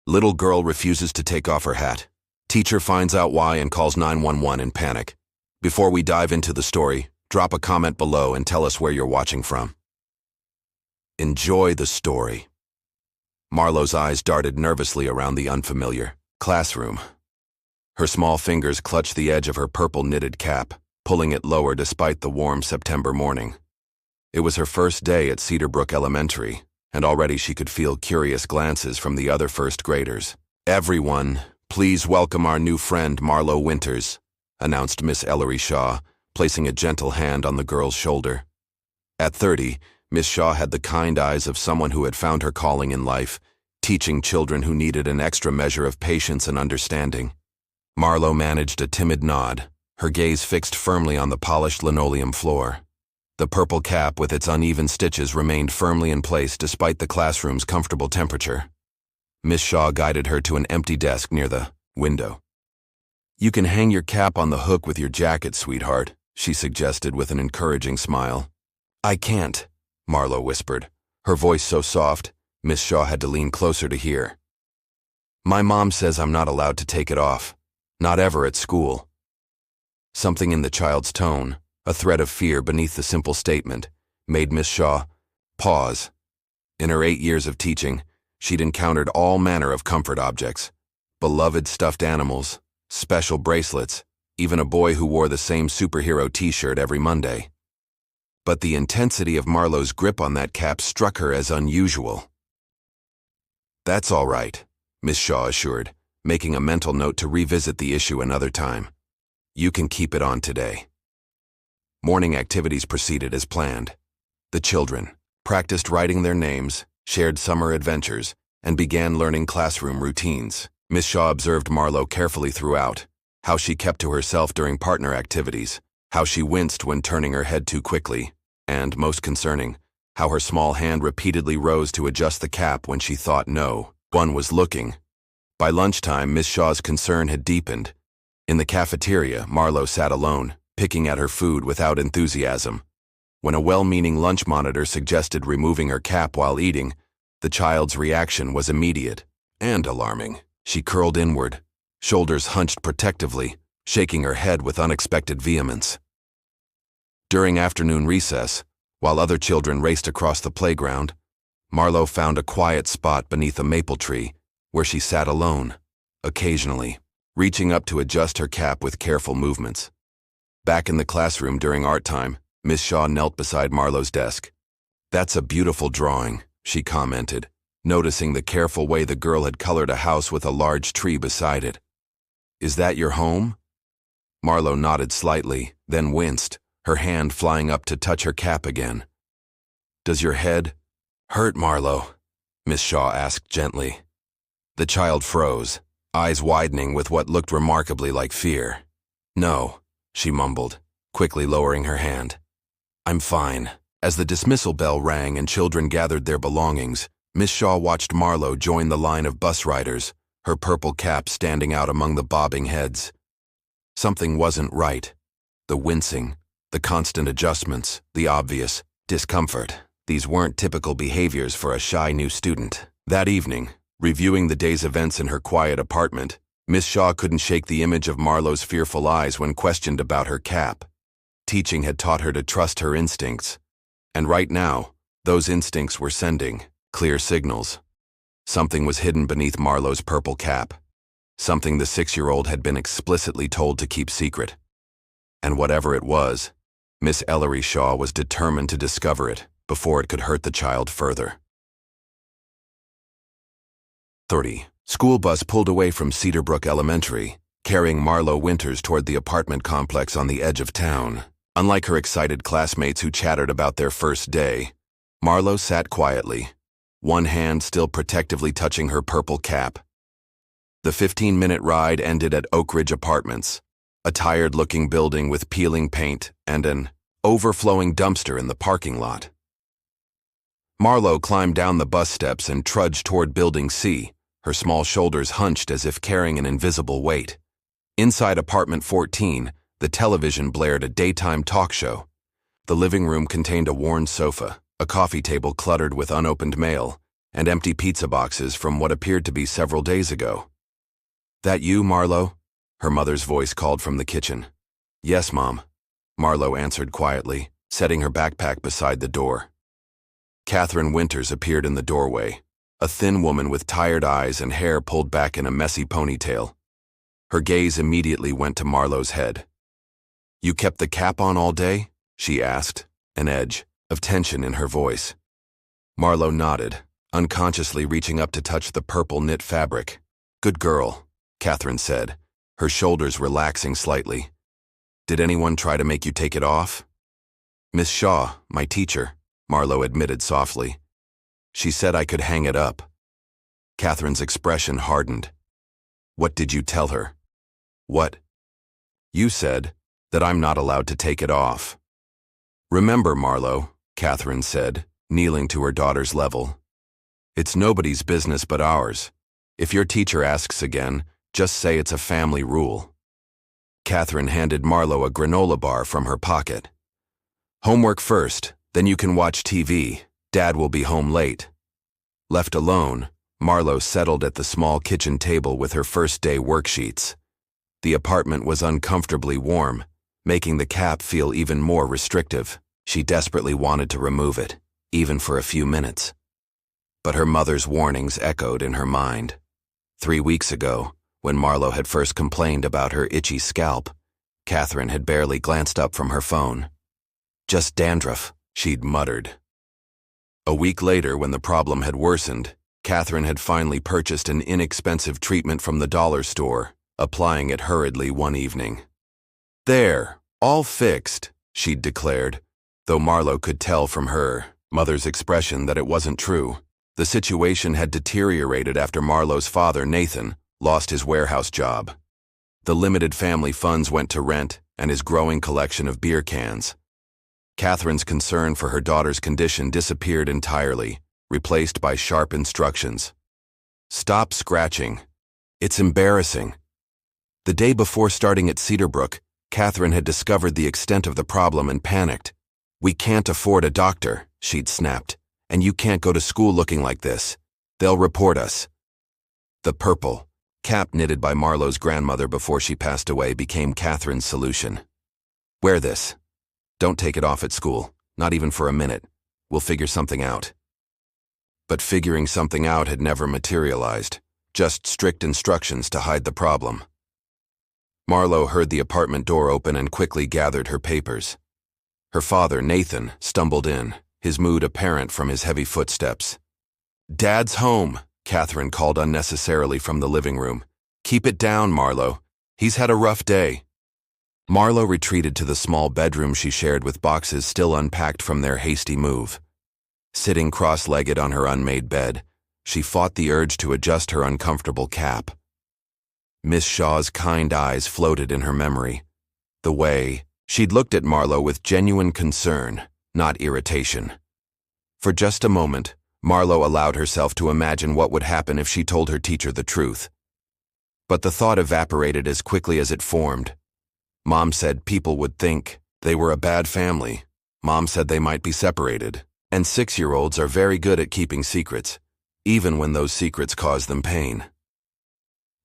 Little girl refuses to take off her hat. Teacher finds out why and calls 911 in panic. Before we dive into the story, drop a comment below and tell us where you're watching from. Enjoy the story. Marlo's eyes darted nervously around the unfamiliar classroom. Her small fingers clutched the edge of her purple knitted cap, pulling it lower despite the warm September morning. It was her first day at Cedarbrook Elementary, and already she could feel curious glances from the other first graders. "Everyone, please welcome our new friend Marlo Winters," announced Miss Ellery Shaw, placing a gentle hand on the girl's shoulder. At 30, Miss Shaw had the kind eyes of someone who had found her calling in life, teaching children who needed an extra measure of patience and understanding. Marlo managed a timid nod, her gaze fixed firmly on the polished linoleum floor. The purple cap with its uneven stitches remained firmly in place despite the classroom's comfortable temperature. Miss Shaw guided her to an empty desk near the window. "You can hang your cap on the hook with your jacket, sweetheart," she suggested with an encouraging smile. "I can't," Marlo whispered, her voice so soft, Miss Shaw had to lean closer to hear. "My mom says I'm not allowed to take it off. Not ever at school." Something in the child's tone, a thread of fear beneath the simple statement, made Miss Shaw pause. In her 8 years of teaching, she'd encountered all manner of comfort objects: beloved stuffed animals, special bracelets, even a boy who wore the same superhero t-shirt every Monday. But the intensity of Marlo's grip on that cap struck her as unusual. "That's all right," Miss Shaw assured, making a mental note to revisit the issue another time. "You can keep it on today." Morning activities proceeded as planned. The children practiced writing their names, shared summer adventures, and began learning classroom routines. Miss Shaw observed Marlo carefully throughout, how she kept to herself during partner activities, how she winced when turning her head too quickly, and, most concerning, how her small hand repeatedly rose to adjust the cap when she thought no one was looking. By lunchtime, Miss Shaw's concern had deepened. In the cafeteria, Marlo sat alone, picking at her food without enthusiasm. When a well-meaning lunch monitor suggested removing her cap while eating, the child's reaction was immediate and alarming. She curled inward, shoulders hunched protectively, shaking her head with unexpected vehemence. During afternoon recess, while other children raced across the playground, Marlo found a quiet spot beneath a maple tree where she sat alone, occasionally reaching up to adjust her cap with careful movements. Back in the classroom during art time, Miss Shaw knelt beside Marlo's desk. "That's a beautiful drawing," she commented, noticing the careful way the girl had colored a house with a large tree beside it. "Is that your home?" Marlo nodded slightly, then winced, her hand flying up to touch her cap again. "Does your head hurt, Marlo?" Miss Shaw asked gently. The child froze, eyes widening with what looked remarkably like fear. "No," she mumbled, quickly lowering her hand. "I'm fine." As the dismissal bell rang and children gathered their belongings, Miss Shaw watched Marlo join the line of bus riders, her purple cap standing out among the bobbing heads. Something wasn't right. The wincing, the constant adjustments, the obvious discomfort. These weren't typical behaviors for a shy new student. That evening, reviewing the day's events in her quiet apartment, Miss Shaw couldn't shake the image of Marlo's fearful eyes when questioned about her cap. Teaching had taught her to trust her instincts, and right now, those instincts were sending clear signals. Something was hidden beneath Marlo's purple cap, something the 6-year-old had been explicitly told to keep secret. And whatever it was, Miss Ellery Shaw was determined to discover it before it could hurt the child further. 30. School bus pulled away from Cedarbrook Elementary, carrying Marlo Winters toward the apartment complex on the edge of town. Unlike her excited classmates who chattered about their first day, Marlo sat quietly, one hand still protectively touching her purple cap. The 15-minute ride ended at Oak Ridge Apartments, a tired-looking building with peeling paint and an overflowing dumpster in the parking lot. Marlo climbed down the bus steps and trudged toward Building C, her small shoulders hunched as if carrying an invisible weight. Inside apartment 14, the television blared a daytime talk show. The living room contained a worn sofa, a coffee table cluttered with unopened mail, and empty pizza boxes from what appeared to be several days ago. "That you, Marlo?" her mother's voice called from the kitchen. "Yes, Mom," Marlo answered quietly, setting her backpack beside the door. Marlo Winters appeared in the doorway, a thin woman with tired eyes and hair pulled back in a messy ponytail. Her gaze immediately went to Marlo's head. "You kept the cap on all day?" she asked, an edge of tension in her voice. Marlo nodded, unconsciously reaching up to touch the purple knit fabric. "Good girl," Catherine said, her shoulders relaxing slightly. "Did anyone try to make you take it off?" "Miss Shaw, my teacher," Marlo admitted softly. "She said I could hang it up." Catherine's expression hardened. "What did you tell her?" "What?" "You said that I'm not allowed to take it off." "Remember, Marlo," Catherine said, kneeling to her daughter's level. "It's nobody's business but ours. If your teacher asks again, just say it's a family rule." Catherine handed Marlo a granola bar from her pocket. "Homework first, then you can watch TV. Dad will be home late." Left alone, Marlo settled at the small kitchen table with her first-day worksheets. The apartment was uncomfortably warm, making the cap feel even more restrictive. She desperately wanted to remove it, even for a few minutes. But her mother's warnings echoed in her mind. 3 weeks ago, when Marlo had first complained about her itchy scalp, Catherine had barely glanced up from her phone. "Just dandruff," she'd muttered. A week later, when the problem had worsened, Catherine had finally purchased an inexpensive treatment from the dollar store, applying it hurriedly one evening. "There, all fixed," she'd declared, though Marlo could tell from her mother's expression that it wasn't true. The situation had deteriorated after Marlo's father, Nathan, lost his warehouse job. The limited family funds went to rent and his growing collection of beer cans. Catherine's concern for her daughter's condition disappeared entirely, replaced by sharp instructions. "Stop scratching. It's embarrassing." The day before starting at Cedarbrook, Catherine had discovered the extent of the problem and panicked. "We can't afford a doctor," she'd snapped, "and you can't go to school looking like this. They'll report us." The purple cap knitted by Marlo's grandmother before she passed away became Catherine's solution. "Wear this. Don't take it off at school, not even for a minute. We'll figure something out." But figuring something out had never materialized, just strict instructions to hide the problem. Marlo heard the apartment door open and quickly gathered her papers. Her father, Nathan, stumbled in, his mood apparent from his heavy footsteps. "Dad's home," Catherine called unnecessarily from the living room. "Keep it down, Marlo. He's had a rough day." Marlo retreated to the small bedroom she shared with boxes still unpacked from their hasty move. Sitting cross-legged on her unmade bed, she fought the urge to adjust her uncomfortable cap. Miss Shaw's kind eyes floated in her memory. The way she'd looked at Marlo with genuine concern, not irritation. For just a moment, Marlo allowed herself to imagine what would happen if she told her teacher the truth. But the thought evaporated as quickly as it formed. Mom said people would think they were a bad family. Mom said they might be separated. And 6-year-olds are very good at keeping secrets, even when those secrets cause them pain.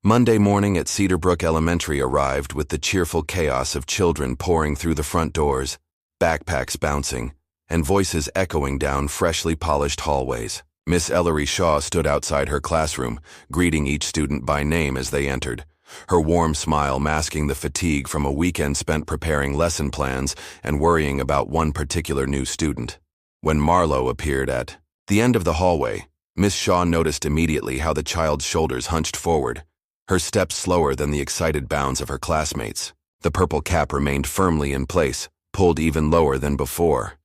Monday morning at Cedarbrook Elementary arrived with the cheerful chaos of children pouring through the front doors, backpacks bouncing, and voices echoing down freshly polished hallways. Miss Ellery Shaw stood outside her classroom, greeting each student by name as they entered, her warm smile masking the fatigue from a weekend spent preparing lesson plans and worrying about one particular new student. When Marlo appeared at the end of the hallway, Miss Shaw noticed immediately how the child's shoulders hunched forward, her steps slower than the excited bounds of her classmates. The purple cap remained firmly in place, pulled even lower than before.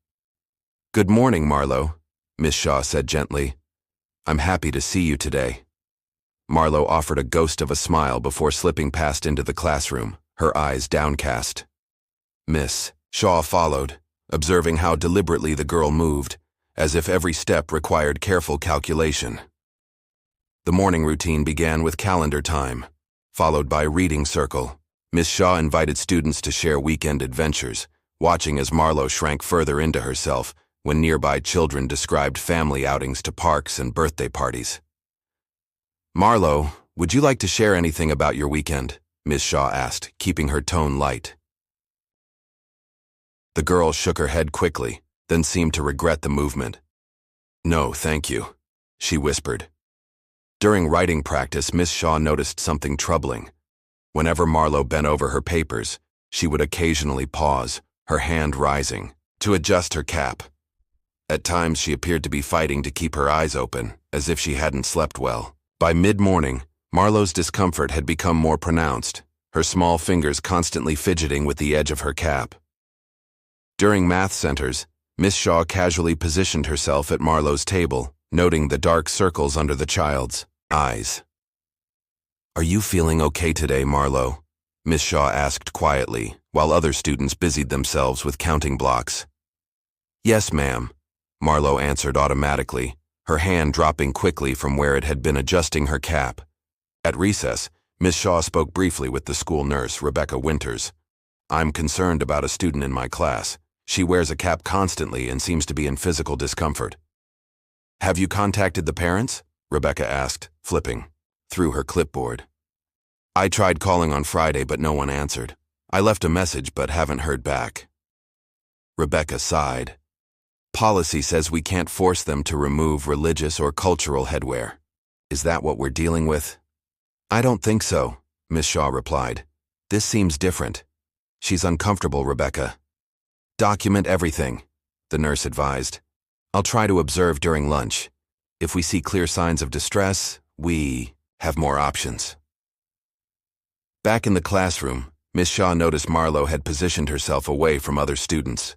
"Good morning, Marlo," Miss Shaw said gently. "I'm happy to see you today." Marlo offered a ghost of a smile before slipping past into the classroom, her eyes downcast. Miss Shaw followed, observing how deliberately the girl moved, as if every step required careful calculation. The morning routine began with calendar time, followed by reading circle. Miss Shaw invited students to share weekend adventures, watching as Marlo shrank further into herself, when nearby children described family outings to parks and birthday parties. "Marlo, would you like to share anything about your weekend?" Miss Shaw asked, keeping her tone light. The girl shook her head quickly, then seemed to regret the movement. "No, thank you," she whispered. During writing practice, Miss Shaw noticed something troubling. Whenever Marlo bent over her papers, she would occasionally pause, her hand rising, to adjust her cap. At times she appeared to be fighting to keep her eyes open, as if she hadn't slept well. By mid-morning, Marlo's discomfort had become more pronounced, her small fingers constantly fidgeting with the edge of her cap. During math centers, Miss Shaw casually positioned herself at Marlo's table, noting the dark circles under the child's eyes. "Are you feeling okay today, Marlo?" Miss Shaw asked quietly, while other students busied themselves with counting blocks. "Yes, ma'am," Marlo answered automatically, her hand dropping quickly from where it had been adjusting her cap. At recess, Miss Shaw spoke briefly with the school nurse, Rebecca Winters. "I'm concerned about a student in my class. She wears a cap constantly and seems to be in physical discomfort." "Have you contacted the parents?" Rebecca asked, flipping through her clipboard. "I tried calling on Friday, but no one answered. I left a message but haven't heard back." Rebecca sighed. "Policy says we can't force them to remove religious or cultural headwear. Is that what we're dealing with?" "I don't think so," Miss Shaw replied. "This seems different. She's uncomfortable, Rebecca." "Document everything," the nurse advised. "I'll try to observe during lunch. If we see clear signs of distress, we have more options." Back in the classroom, Miss Shaw noticed Marlo had positioned herself away from other students.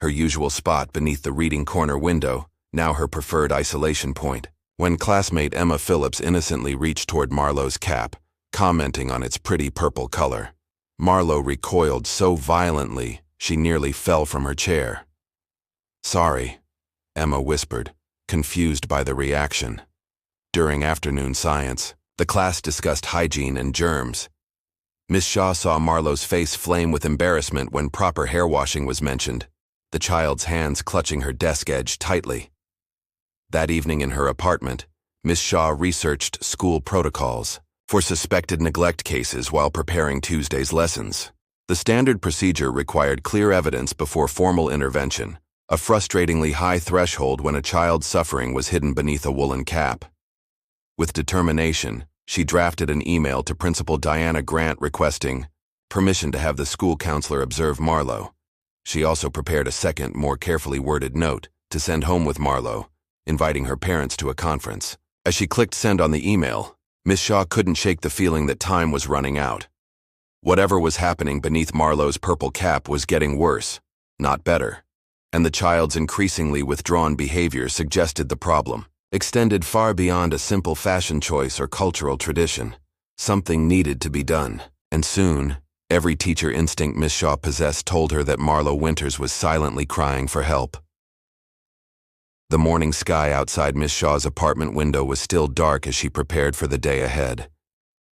Her usual spot beneath the reading corner window, now her preferred isolation point. When classmate Emma Phillips innocently reached toward Marlo's cap, commenting on its pretty purple color, Marlo recoiled so violently she nearly fell from her chair. "Sorry," Emma whispered, confused by the reaction. During afternoon science, the class discussed hygiene and germs. Miss Shaw saw Marlo's face flame with embarrassment when proper hair washing was mentioned, the child's hands clutching her desk edge tightly. That evening in her apartment, Miss Shaw researched school protocols for suspected neglect cases while preparing Tuesday's lessons. The standard procedure required clear evidence before formal intervention, a frustratingly high threshold when a child's suffering was hidden beneath a woolen cap. With determination, she drafted an email to Principal Diana Grant requesting permission to have the school counselor observe Marlo. She also prepared a second, more carefully worded note to send home with Marlo, inviting her parents to a conference. As she clicked send on the email, Miss Shaw couldn't shake the feeling that time was running out. Whatever was happening beneath Marlo's purple cap was getting worse, not better, and the child's increasingly withdrawn behavior suggested the problem extended far beyond a simple fashion choice or cultural tradition. Something needed to be done, and soon, every teacher instinct Miss Shaw possessed told her that Marlo Winters was silently crying for help. The morning sky outside Miss Shaw's apartment window was still dark as she prepared for the day ahead.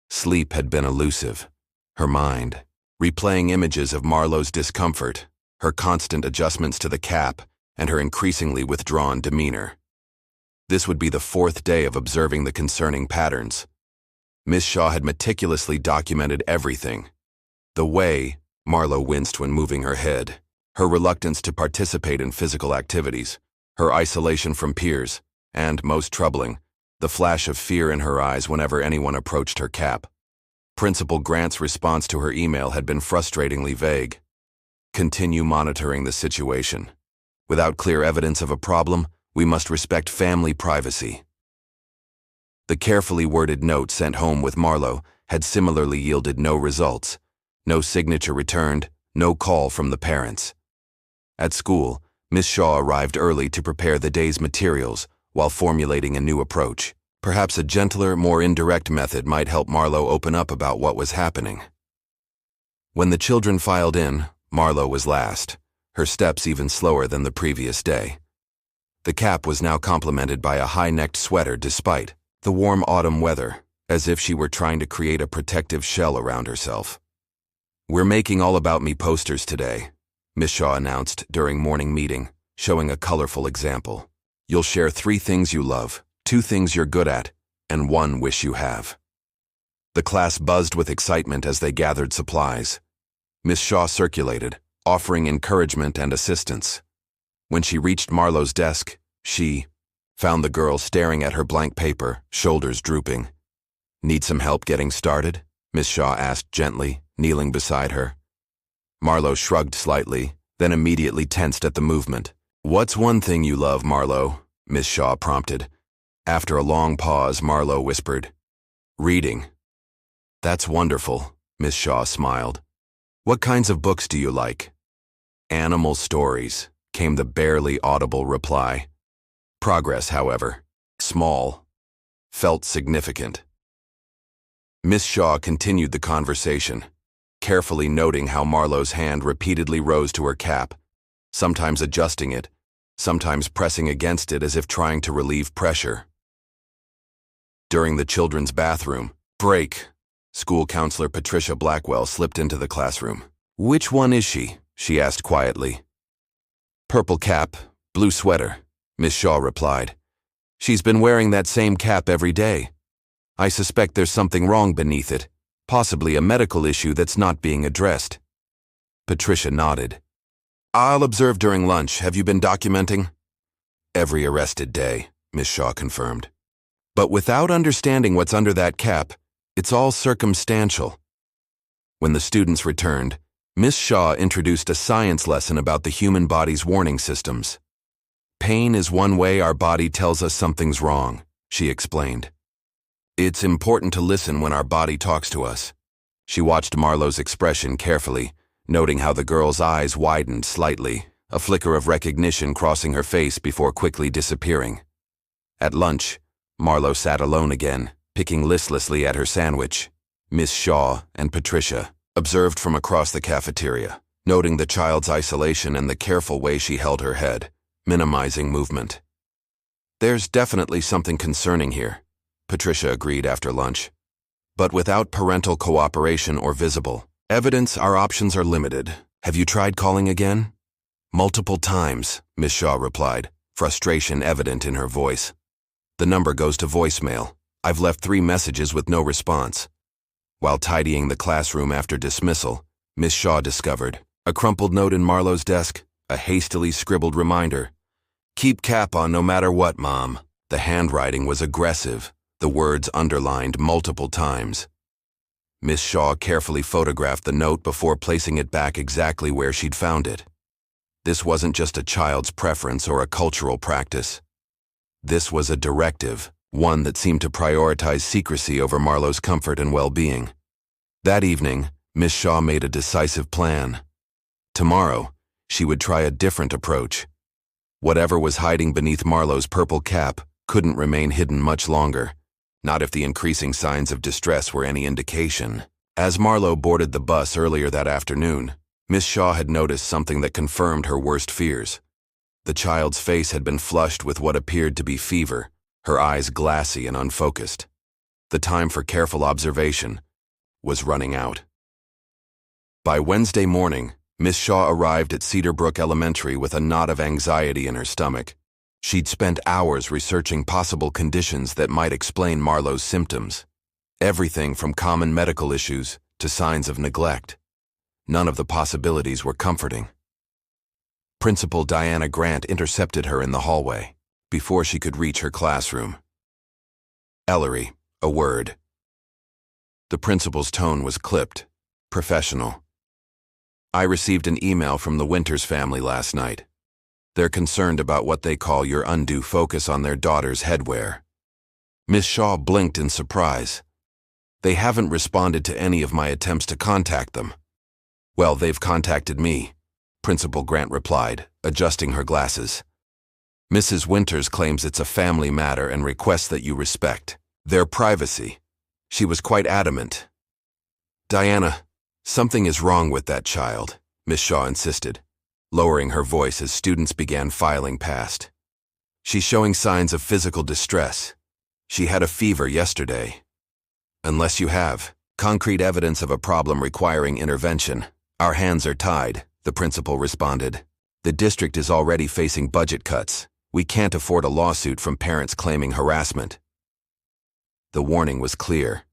Sleep had been elusive. Her mind, replaying images of Marlo's discomfort, her constant adjustments to the cap, and her increasingly withdrawn demeanor. This would be the fourth day of observing the concerning patterns. Miss Shaw had meticulously documented everything. The way Marlo winced when moving her head, her reluctance to participate in physical activities, her isolation from peers, and, most troubling, the flash of fear in her eyes whenever anyone approached her cap. Principal Grant's response to her email had been frustratingly vague. Continue monitoring the situation. Without clear evidence of a problem, we must respect family privacy. The carefully worded note sent home with Marlo had similarly yielded no results. No signature returned, no call from the parents. At school, Miss Shaw arrived early to prepare the day's materials while formulating a new approach. Perhaps a gentler, more indirect method might help Marlo open up about what was happening. When the children filed in, Marlo was last, her steps even slower than the previous day. The cap was now complemented by a high-necked sweater despite the warm autumn weather, as if she were trying to create a protective shell around herself. "We're making All About Me posters today," Miss Shaw announced during morning meeting, showing a colorful example. You'll share 3 things you love, 2 things you're good at, and 1 wish you have. The class buzzed with excitement as they gathered supplies. Miss Shaw circulated, offering encouragement and assistance. When she reached Marlo's desk, she found the girl staring at her blank paper, shoulders drooping. "Need some help getting started?" Miss Shaw asked gently, kneeling beside her. Marlo shrugged slightly, then immediately tensed at the movement. "What's one thing you love, Marlo?" Miss Shaw prompted. After a long pause, Marlo whispered, "Reading." "That's wonderful," Miss Shaw smiled. "What kinds of books do you like?" "Animal stories," came the barely audible reply. Progress, however, small, felt significant. Miss Shaw continued the conversation, carefully noting how Marlo's hand repeatedly rose to her cap, sometimes adjusting it, sometimes pressing against it as if trying to relieve pressure. During the children's bathroom break, school counselor Patricia Blackwell slipped into the classroom. "Which one is she?" she asked quietly. "Purple cap, blue sweater," Miss Shaw replied. "She's been wearing that same cap every day. I suspect there's something wrong beneath it, possibly a medical issue that's not being addressed." Patricia nodded. "I'll observe during lunch. Have you been documenting?" "Every arrested day," Miss Shaw confirmed. "But without understanding what's under that cap, it's all circumstantial." When the students returned, Miss Shaw introduced a science lesson about the human body's warning systems. "Pain is one way our body tells us something's wrong," she explained. "It's important to listen when our body talks to us." She watched Marlo's expression carefully, noting how the girl's eyes widened slightly, a flicker of recognition crossing her face before quickly disappearing. At lunch, Marlo sat alone again, picking listlessly at her sandwich. Miss Shaw and Patricia observed from across the cafeteria, noting the child's isolation and the careful way she held her head, minimizing movement. "There's definitely something concerning here," Patricia agreed after lunch. "But without parental cooperation or visible evidence, our options are limited. Have you tried calling again?" "Multiple times," Miss Shaw replied, frustration evident in her voice. "The number goes to voicemail. I've left 3 messages with no response." While tidying the classroom after dismissal, Miss Shaw discovered a crumpled note in Marlo's desk, a hastily scribbled reminder. "Keep cap on no matter what, Mom." The handwriting was aggressive, the words underlined multiple times. Miss Shaw carefully photographed the note before placing it back exactly where she'd found it. This wasn't just a child's preference or a cultural practice. This was a directive, one that seemed to prioritize secrecy over Marlo's comfort and well-being. That evening, Miss Shaw made a decisive plan. Tomorrow, she would try a different approach. Whatever was hiding beneath Marlo's purple cap couldn't remain hidden much longer, not if the increasing signs of distress were any indication. As Marlo boarded the bus earlier that afternoon, Miss Shaw had noticed something that confirmed her worst fears. The child's face had been flushed with what appeared to be fever, her eyes glassy and unfocused. The time for careful observation was running out. By Wednesday morning, Miss Shaw arrived at Cedarbrook Elementary with a knot of anxiety in her stomach. She'd spent hours researching possible conditions that might explain Marlo's symptoms. Everything from common medical issues to signs of neglect. None of the possibilities were comforting. Principal Diana Grant intercepted her in the hallway before she could reach her classroom. "Ellery, a word." The principal's tone was clipped, professional. "I received an email from the Winters family last night. They're concerned about what they call your undue focus on their daughter's headwear." Miss Shaw blinked in surprise. "They haven't responded to any of my attempts to contact them." "Well, they've contacted me," Principal Grant replied, adjusting her glasses. "Mrs. Winters claims it's a family matter and requests that you respect their privacy." She was quite adamant. "Diana, something is wrong with that child," Miss Shaw insisted, lowering her voice as students began filing past. "She's showing signs of physical distress. She had a fever yesterday. Unless you have concrete evidence of a problem requiring intervention, our hands are tied," the principal responded. The district is already facing budget cuts. We can't afford a lawsuit from parents claiming harassment." The warning was clear.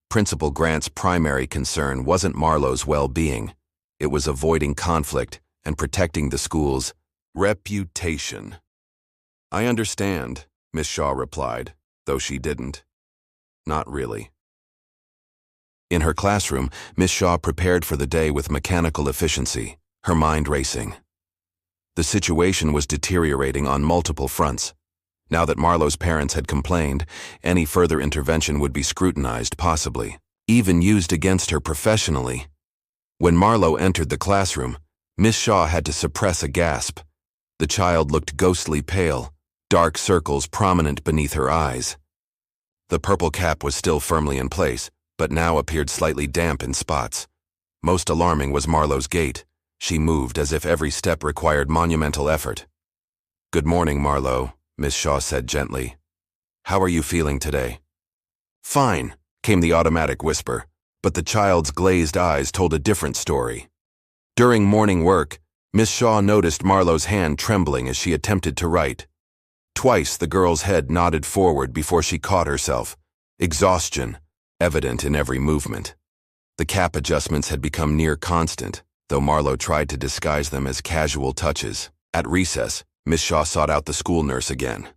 Principal Grant's primary concern wasn't Marlo's well-being. It was avoiding conflict and protecting the school's reputation. "I understand," Miss Shaw replied, though she didn't. Not really. In her classroom, Miss Shaw prepared for the day with mechanical efficiency, her mind racing. The situation was deteriorating on multiple fronts. Now that Marlo's parents had complained, any further intervention would be scrutinized, possibly even used against her professionally. When Marlo entered the classroom, Miss Shaw had to suppress a gasp. The child looked ghostly pale, dark circles prominent beneath her eyes. The purple cap was still firmly in place, but now appeared slightly damp in spots. Most alarming was Marlo's gait. She moved as if every step required monumental effort. "Good morning, Marlo," Miss Shaw said gently. "How are you feeling today?" "Fine," came the automatic whisper, but the child's glazed eyes told a different story. During morning work, Miss Shaw noticed Marlo's hand trembling as she attempted to write. Twice the girl's head nodded forward before she caught herself, exhaustion evident in every movement. The cap adjustments had become near constant, though Marlo tried to disguise them as casual touches. At recess, Miss Shaw sought out the school nurse again.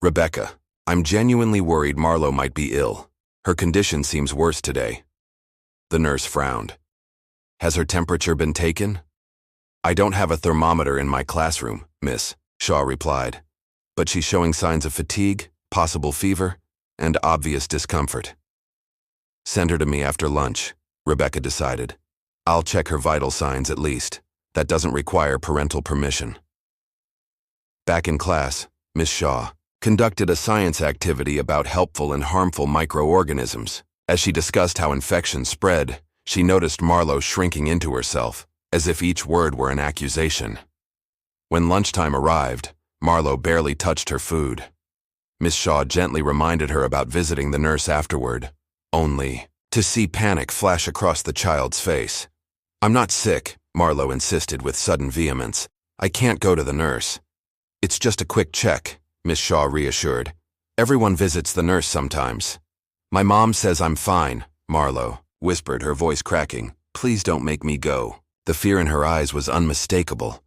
"Rebecca, I'm genuinely worried Marlo might be ill. Her condition seems worse today." The nurse frowned. "Has her temperature been taken?" "I don't have a thermometer in my classroom, Miss," Shaw replied. "But she's showing signs of fatigue, possible fever, and obvious discomfort." "Send her to me after lunch," Rebecca decided. "I'll check her vital signs at least. That doesn't require parental permission." Back in class, Miss Shaw conducted a science activity about helpful and harmful microorganisms. As she discussed how infections spread, she noticed Marlo shrinking into herself, as if each word were an accusation. When lunchtime arrived, Marlo barely touched her food. Miss Shaw gently reminded her about visiting the nurse afterward, only to see panic flash across the child's face. "I'm not sick," Marlo insisted with sudden vehemence. "I can't go to the nurse." "It's just a quick check," Miss Shaw reassured. "Everyone visits the nurse sometimes." "My mom says I'm fine," Marlo whispered, her voice cracking. "Please don't make me go." The fear in her eyes was unmistakable.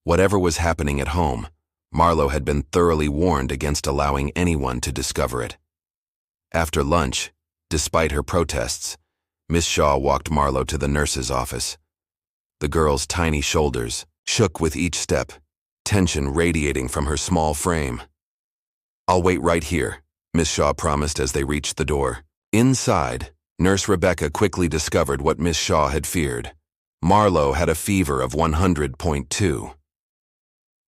Whatever was happening at home, Marlo had been thoroughly warned against allowing anyone to discover it. After lunch, despite her protests, Miss Shaw walked Marlo to the nurse's office. The girl's tiny shoulders shook with each step, tension radiating from her small frame. "I'll wait right here," Miss Shaw promised as they reached the door. Inside, Nurse Rebecca quickly discovered what Miss Shaw had feared. Marlo had a fever of 100.2.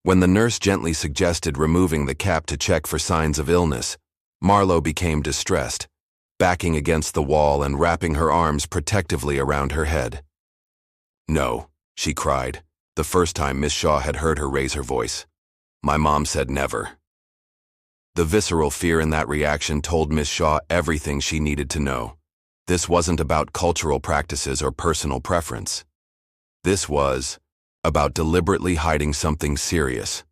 When the nurse gently suggested removing the cap to check for signs of illness, Marlo became distressed, backing against the wall and wrapping her arms protectively around her head. "No," she cried, the first time Miss Shaw had heard her raise her voice. "My mom said never." The visceral fear in that reaction told Miss Shaw everything she needed to know. This wasn't about cultural practices or personal preference. This was about deliberately hiding something serious.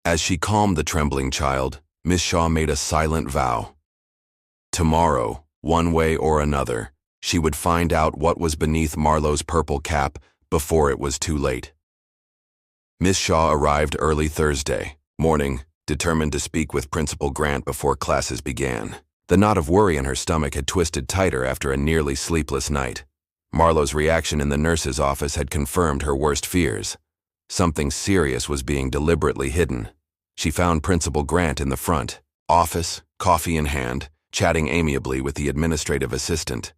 As she calmed the trembling child, Miss Shaw made a silent vow. Tomorrow, one way or another, she would find out what was beneath Marlo's purple cap before it was too late. Miss Shaw arrived early Thursday morning, determined to speak with Principal Grant before classes began. The knot of worry in her stomach had twisted tighter after a nearly sleepless night. Marlo's reaction in the nurse's office had confirmed her worst fears. Something serious was being deliberately hidden. She found Principal Grant in the front office, coffee in hand, chatting amiably with the administrative assistant.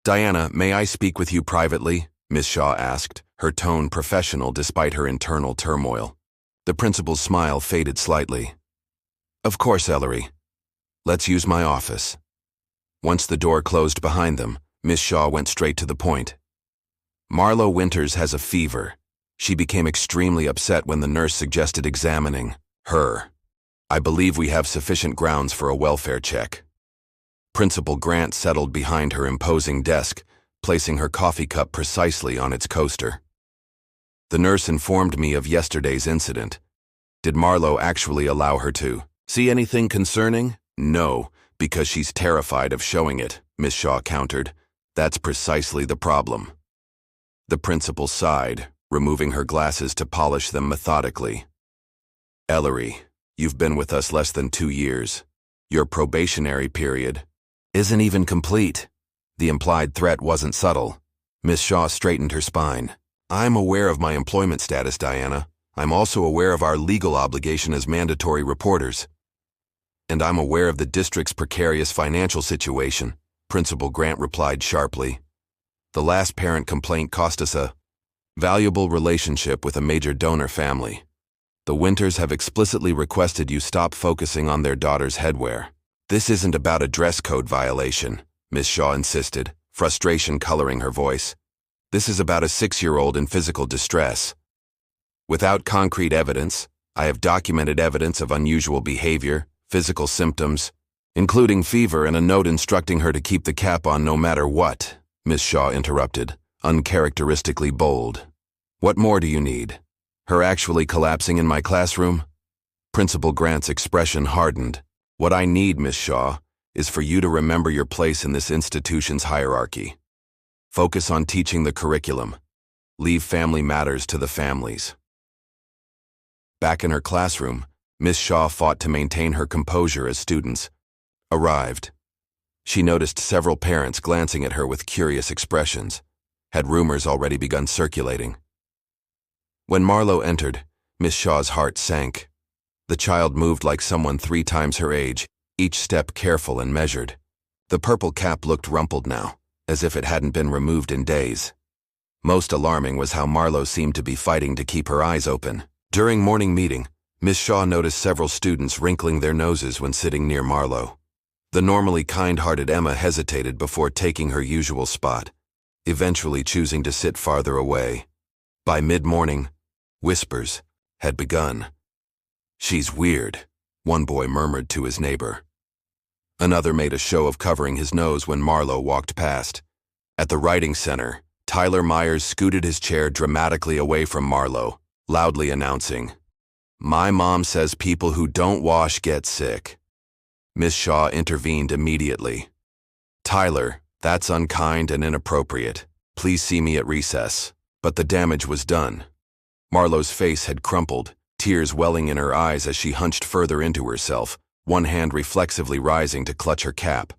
"Diana, may I speak with you privately?" Miss Shaw asked, her tone professional despite her internal turmoil. The principal's smile faded slightly. "Of course, Ellery. Let's use my office." Once the door closed behind them, Miss Shaw went straight to the point. "Marlo Winters has a fever." She became extremely upset when the nurse suggested examining her. "I believe we have sufficient grounds for a welfare check." Principal Grant settled behind her imposing desk, placing her coffee cup precisely on its coaster. The nurse informed me of yesterday's incident. Did Marlo actually allow her to see anything concerning? No, because she's terrified of showing it, Miss Shaw countered. That's precisely the problem. The principal sighed, removing her glasses to polish them methodically. Ellery, you've been with us less than 2 years. Your probationary period isn't even complete. The implied threat wasn't subtle. Miss Shaw straightened her spine. I'm aware of my employment status, Diana. I'm also aware of our legal obligation as mandatory reporters. And I'm aware of the district's precarious financial situation, Principal Grant replied sharply. The last parent complaint cost us a valuable relationship with a major donor family. The Winters have explicitly requested you stop focusing on their daughter's headwear. This isn't about a dress code violation, Miss Shaw insisted, frustration coloring her voice. This is about a 6-year-old in physical distress. Without concrete evidence, I have documented evidence of unusual behavior, physical symptoms, including fever and a note instructing her to keep the cap on no matter what, Miss Shaw interrupted, uncharacteristically bold. What more do you need? Her actually collapsing in my classroom? Principal Grant's expression hardened. What I need, Miss Shaw, is for you to remember your place in this institution's hierarchy. Focus on teaching the curriculum. Leave family matters to the families. Back in her classroom, Miss Shaw fought to maintain her composure as students arrived. She noticed several parents glancing at her with curious expressions. Had rumors already begun circulating? When Marlo entered, Miss Shaw's heart sank. The child moved like someone 3 times her age, each step careful and measured. The purple cap looked rumpled now, as if it hadn't been removed in days. Most alarming was how Marlo seemed to be fighting to keep her eyes open. During morning meeting, Miss Shaw noticed several students wrinkling their noses when sitting near Marlo. The normally kind-hearted Emma hesitated before taking her usual spot, eventually choosing to sit farther away. By mid-morning, whispers had begun. She's weird, one boy murmured to his neighbor. Another made a show of covering his nose when Marlo walked past. At the writing center, Tyler Myers scooted his chair dramatically away from Marlo, loudly announcing, "My mom says people who don't wash get sick." Miss Shaw intervened immediately. "Tyler, that's unkind and inappropriate. Please see me at recess." But the damage was done. Marlo's face had crumpled, tears welling in her eyes as she hunched further into herself, one hand reflexively rising to clutch her cap.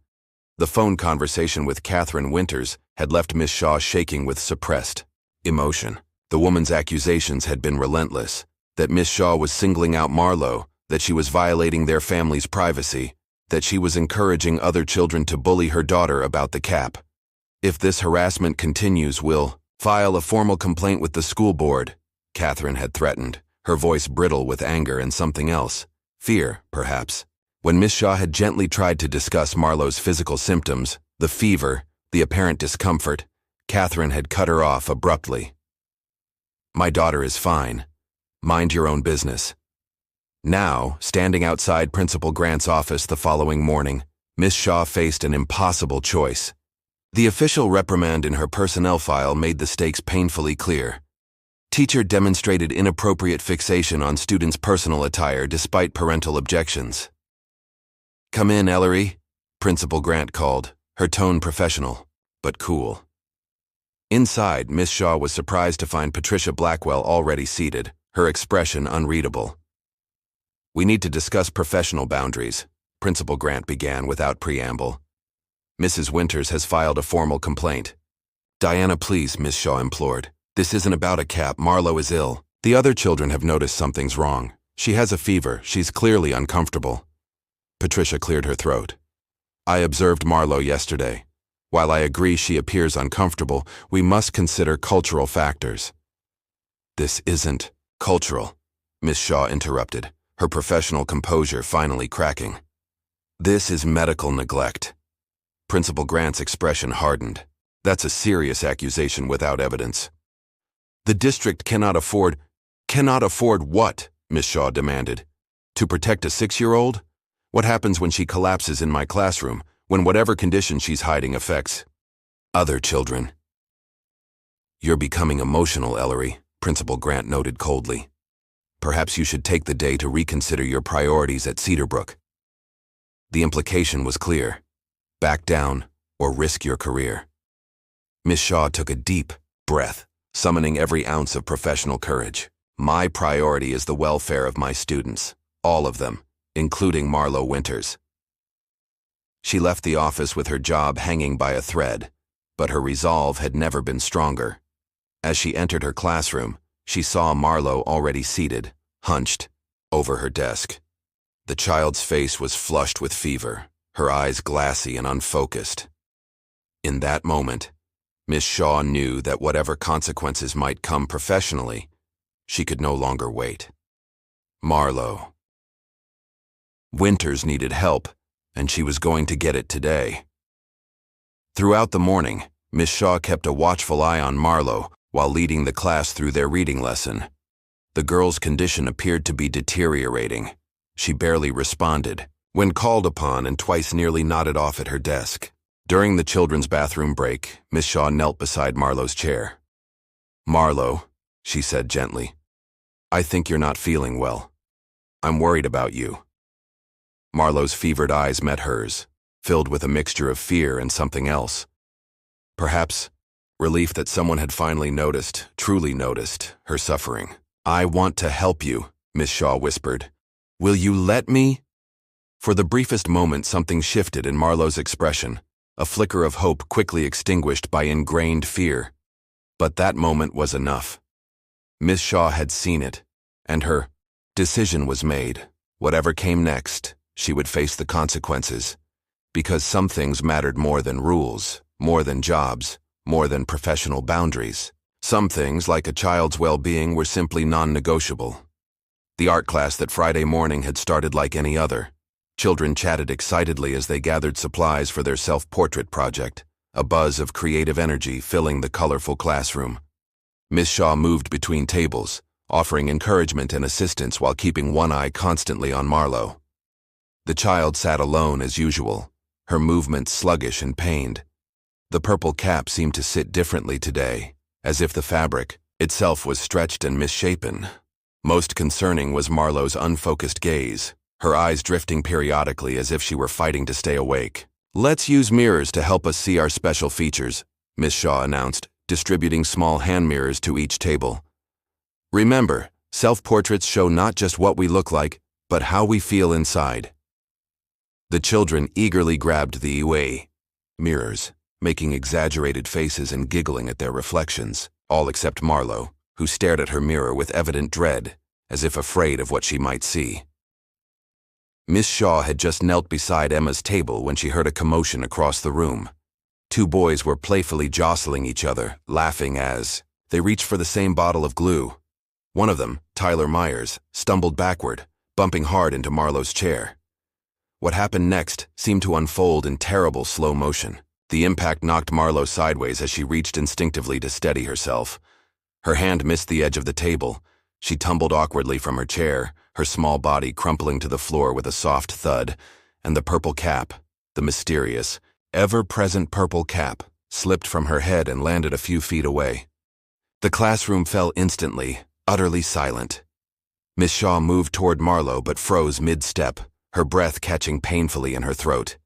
The phone conversation with Catherine Winters had left Miss Shaw shaking with suppressed emotion. The woman's accusations had been relentless, that Miss Shaw was singling out Marlo, that she was violating their family's privacy, that she was encouraging other children to bully her daughter about the cap. "If this harassment continues, we'll file a formal complaint with the school board," Catherine had threatened, her voice brittle with anger and something else, fear, perhaps. When Miss Shaw had gently tried to discuss Marlo's physical symptoms, the fever, the apparent discomfort, Catherine had cut her off abruptly. "My daughter is fine. Mind your own business." Now, standing outside Principal Grant's office the following morning, Miss Shaw faced an impossible choice. The official reprimand in her personnel file made the stakes painfully clear. Teacher demonstrated inappropriate fixation on students' personal attire despite parental objections. "Come in, Ellery," Principal Grant called, her tone professional, but cool. Inside, Miss Shaw was surprised to find Patricia Blackwell already seated, her expression unreadable. "We need to discuss professional boundaries," Principal Grant began without preamble. "Mrs. Winters has filed a formal complaint." "Diana, please," Miss Shaw implored. "This isn't about a cap. Marlo is ill. The other children have noticed something's wrong. She has a fever. She's clearly uncomfortable." Patricia cleared her throat. "I observed Marlo yesterday. While I agree she appears uncomfortable, we must consider cultural factors." "This isn't cultural," Miss Shaw interrupted, her professional composure finally cracking. "This is medical neglect." Principal Grant's expression hardened. "That's a serious accusation without evidence." "The district cannot afford..." "Cannot afford what?" Miss Shaw demanded. "To protect a 6-year-old? What happens when she collapses in my classroom, when whatever condition she's hiding affects other children?" "You're becoming emotional, Ellery," Principal Grant noted coldly. Perhaps you should take the day to reconsider your priorities at Cedarbrook. The implication was clear. Back down or risk your career. Miss Shaw took a deep breath, summoning every ounce of professional courage. My priority is the welfare of my students, all of them, including Marlo Winters. She left the office with her job hanging by a thread, but her resolve had never been stronger. As she entered her classroom, she saw Marlo already seated, hunched, over her desk. The child's face was flushed with fever, her eyes glassy and unfocused. In that moment, Miss Shaw knew that whatever consequences might come professionally, she could no longer wait. Marlo Winters needed help, and she was going to get it today. Throughout the morning, Miss Shaw kept a watchful eye on Marlo while leading the class through their reading lesson. The girl's condition appeared to be deteriorating. She barely responded when called upon and twice nearly nodded off at her desk. During the children's bathroom break, Miss Shaw knelt beside Marlo's chair. "Marlo," she said gently, "I think you're not feeling well. I'm worried about you." Marlo's fevered eyes met hers, filled with a mixture of fear and something else. Perhaps relief that someone had finally noticed, truly noticed, her suffering. "I want to help you," Miss Shaw whispered. "Will you let me?" For the briefest moment, something shifted in Marlo's expression, a flicker of hope quickly extinguished by ingrained fear. But that moment was enough. Miss Shaw had seen it, and her decision was made. Whatever came next, she would face the consequences, because some things mattered more than rules, more than jobs, more than professional boundaries. Some things, like a child's well-being, were simply non-negotiable. The art class that Friday morning had started like any other. Children chatted excitedly as they gathered supplies for their self-portrait project, a buzz of creative energy filling the colorful classroom. Miss Shaw moved between tables, offering encouragement and assistance while keeping one eye constantly on Marlo. The child sat alone as usual, her movements sluggish and pained. The purple cap seemed to sit differently today, as if the fabric itself was stretched and misshapen. Most concerning was Marlo's unfocused gaze, her eyes drifting periodically as if she were fighting to stay awake. "Let's use mirrors to help us see our special features," Miss Shaw announced, distributing small hand mirrors to each table. "Remember, self-portraits show not just what we look like, but how we feel inside." The children eagerly grabbed the mirrors, making exaggerated faces and giggling at their reflections, all except Marlo, who stared at her mirror with evident dread, as if afraid of what she might see. Miss Shaw had just knelt beside Emma's table when she heard a commotion across the room. Two boys were playfully jostling each other, laughing as they reached for the same bottle of glue. One of them, Tyler Myers, stumbled backward, bumping hard into Marlo's chair. What happened next seemed to unfold in terrible slow motion. The impact knocked Marlo sideways as she reached instinctively to steady herself. Her hand missed the edge of the table. She tumbled awkwardly from her chair, her small body crumpling to the floor with a soft thud, and the purple cap, the mysterious, ever-present purple cap, slipped from her head and landed a few feet away. The classroom fell instantly, utterly silent. Miss Shaw moved toward Marlo but froze mid-step, her breath catching painfully in her throat.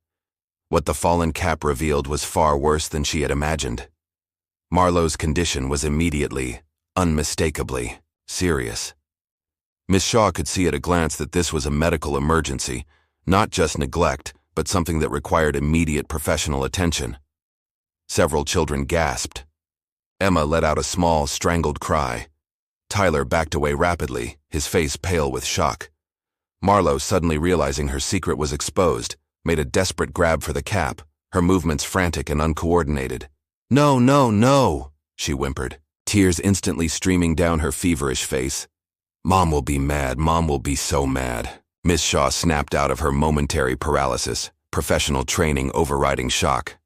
What the fallen cap revealed was far worse than she had imagined. Marlo's condition was immediately, unmistakably, serious. Miss Shaw could see at a glance that this was a medical emergency, not just neglect, but something that required immediate professional attention. Several children gasped. Emma let out a small, strangled cry. Tyler backed away rapidly, his face pale with shock. Marlo, suddenly realizing her secret was exposed, made a desperate grab for the cap, her movements frantic and uncoordinated. "No, no, no," she whimpered, tears instantly streaming down her feverish face. "Mom will be mad, Mom will be so mad." Miss Shaw snapped out of her momentary paralysis, professional training overriding shock.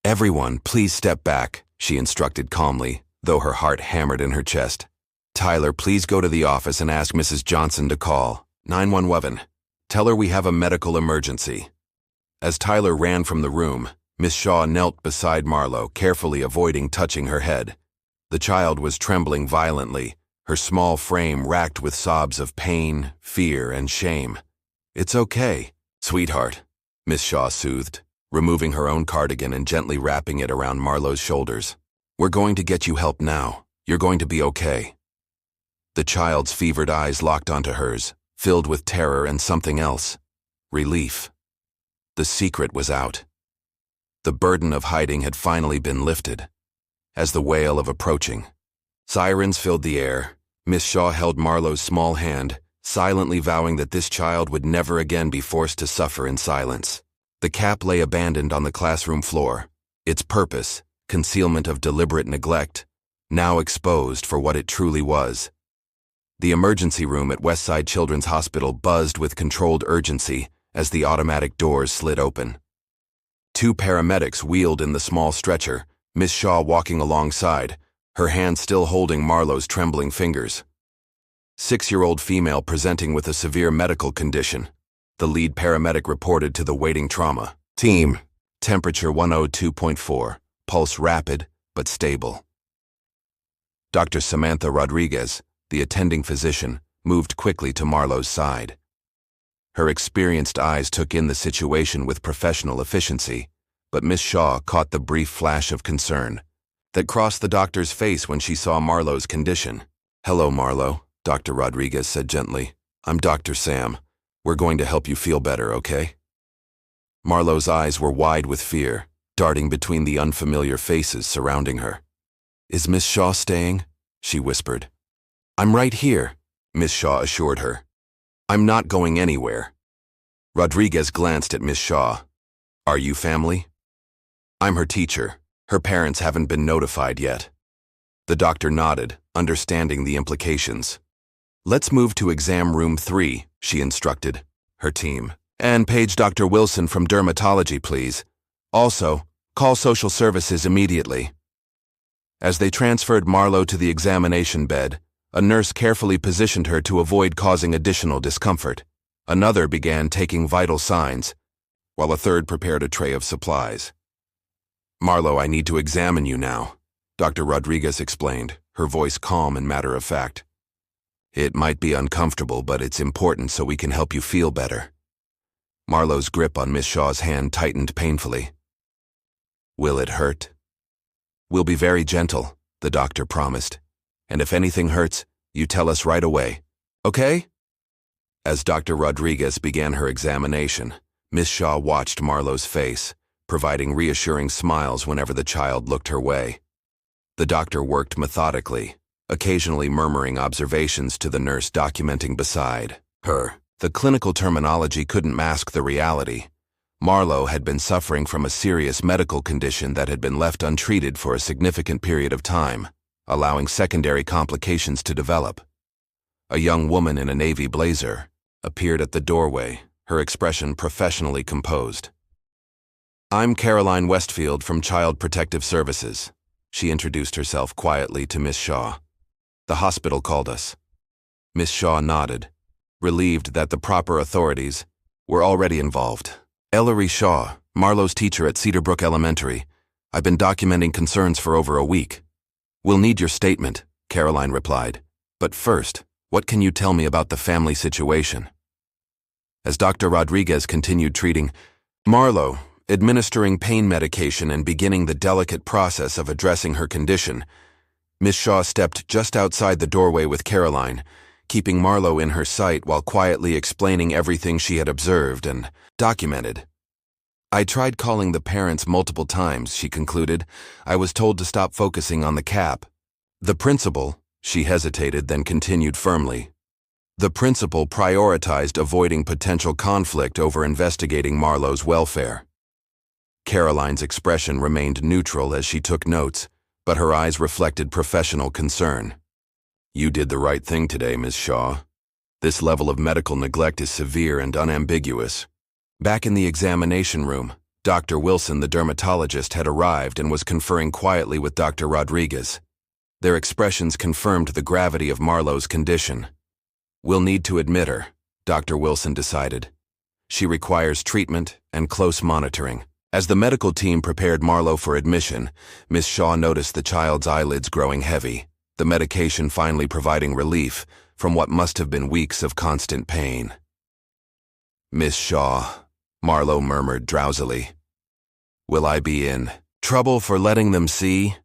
"Everyone, please step back," she instructed calmly, though her heart hammered in her chest. "Tyler, please go to the office and ask Mrs. Johnson to call 911. Tell her we have a medical emergency." As Tyler ran from the room, Miss Shaw knelt beside Marlo, carefully avoiding touching her head. The child was trembling violently, her small frame racked with sobs of pain, fear, and shame. "It's okay, sweetheart," Miss Shaw soothed, removing her own cardigan and gently wrapping it around Marlo's shoulders. "We're going to get you help now. You're going to be okay." The child's fevered eyes locked onto hers, filled with terror and something else. Relief. The secret was out. The burden of hiding had finally been lifted. As the wail of approaching sirens filled the air, Miss Shaw held Marlo's small hand, silently vowing that this child would never again be forced to suffer in silence. The cap lay abandoned on the classroom floor, its purpose, concealment of deliberate neglect, now exposed for what it truly was. The emergency room at Westside Children's Hospital buzzed with controlled urgency as the automatic doors slid open. 2 paramedics wheeled in the small stretcher, Miss Shaw walking alongside, her hand still holding Marlo's trembling fingers. 6-year-old female presenting with a severe medical condition. The lead paramedic reported to the waiting trauma team. Temperature 102.4, pulse rapid but stable. Dr. Samantha Rodriguez, the attending physician, moved quickly to Marlo's side. Her experienced eyes took in the situation with professional efficiency, but Miss Shaw caught the brief flash of concern that crossed the doctor's face when she saw Marlo's condition. "Hello, Marlo," Dr. Rodriguez said gently. "I'm Dr. Sam. We're going to help you feel better, okay?" Marlo's eyes were wide with fear, darting between the unfamiliar faces surrounding her. "Is Miss Shaw staying?" she whispered. "I'm right here," Miss Shaw assured her. "I'm not going anywhere." Rodriguez glanced at Miss Shaw. "Are you family?" "I'm her teacher. Her parents haven't been notified yet." The doctor nodded, understanding the implications. "Let's move to exam room 3, she instructed her team. "And page Dr. Wilson from dermatology, please. Also, call social services immediately." As they transferred Marlo to the examination bed, a nurse carefully positioned her to avoid causing additional discomfort. Another began taking vital signs, while a third prepared a tray of supplies. "Marlo, I need to examine you now," Dr. Rodriguez explained, her voice calm and matter-of-fact. "It might be uncomfortable, but it's important so we can help you feel better." Marlo's grip on Miss Shaw's hand tightened painfully. "Will it hurt?" "We'll be very gentle," the doctor promised. "And if anything hurts, you tell us right away. Okay?" As Dr. Rodriguez began her examination, Miss Shaw watched Marlo's face, providing reassuring smiles whenever the child looked her way. The doctor worked methodically, occasionally murmuring observations to the nurse documenting beside her. The clinical terminology couldn't mask the reality. Marlo had been suffering from a serious medical condition that had been left untreated for a significant period of time, allowing secondary complications to develop. A young woman in a navy blazer appeared at the doorway, her expression professionally composed. "I'm Caroline Westfield from Child Protective Services," she introduced herself quietly to Miss Shaw. "The hospital called us." Miss Shaw nodded, relieved that the proper authorities were already involved. "Ellery Shaw, Marlo's teacher at Cedarbrook Elementary. I've been documenting concerns for over a week." "We'll need your statement," Caroline replied. "But first, what can you tell me about the family situation?" As Dr. Rodriguez continued treating Marlo, administering pain medication and beginning the delicate process of addressing her condition, Miss Shaw stepped just outside the doorway with Caroline, keeping Marlo in her sight while quietly explaining everything she had observed and documented. "I tried calling the parents multiple times," she concluded. "I was told to stop focusing on the cap. The principal," she hesitated, then continued firmly. "The principal prioritized avoiding potential conflict over investigating Marlo's welfare." Caroline's expression remained neutral as she took notes, but her eyes reflected professional concern. "You did the right thing today, Miss Shaw. This level of medical neglect is severe and unambiguous." Back in the examination room, Dr. Wilson, the dermatologist, had arrived and was conferring quietly with Dr. Rodriguez. Their expressions confirmed the gravity of Marlo's condition. "We'll need to admit her," Dr. Wilson decided. "She requires treatment and close monitoring." As the medical team prepared Marlo for admission, Miss Shaw noticed the child's eyelids growing heavy, the medication finally providing relief from what must have been weeks of constant pain. "Miss Shaw," Marlo murmured drowsily. "Will I be in trouble for letting them see?"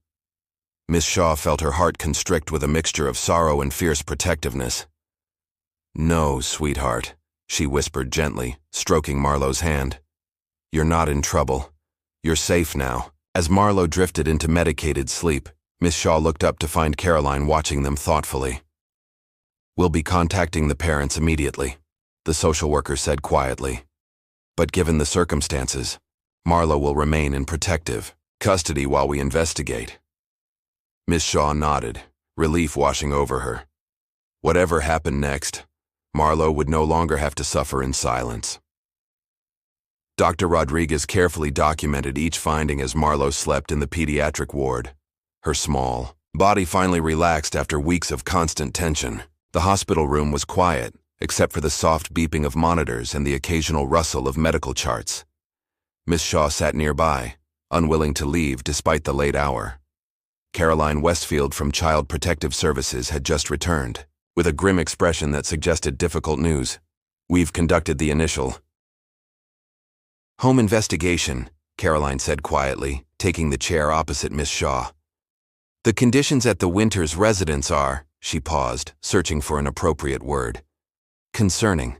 Miss Shaw felt her heart constrict with a mixture of sorrow and fierce protectiveness. "No, sweetheart," she whispered gently, stroking Marlo's hand. "You're not in trouble. You're safe now." As Marlo drifted into medicated sleep, Miss Shaw looked up to find Caroline watching them thoughtfully. "We'll be contacting the parents immediately," the social worker said quietly. "But given the circumstances, Marlo will remain in protective custody while we investigate." Miss Shaw nodded, relief washing over her. Whatever happened next, Marlo would no longer have to suffer in silence. Dr. Rodriguez carefully documented each finding as Marlo slept in the pediatric ward. Her small body finally relaxed after weeks of constant tension. The hospital room was quiet, except for the soft beeping of monitors and the occasional rustle of medical charts. Miss Shaw sat nearby, unwilling to leave despite the late hour. Caroline Westfield from Child Protective Services had just returned, with a grim expression that suggested difficult news. "We've conducted the initial home investigation," Caroline said quietly, taking the chair opposite Miss Shaw. "The conditions at the Winters residence are," she paused, searching for an appropriate word, "concerning."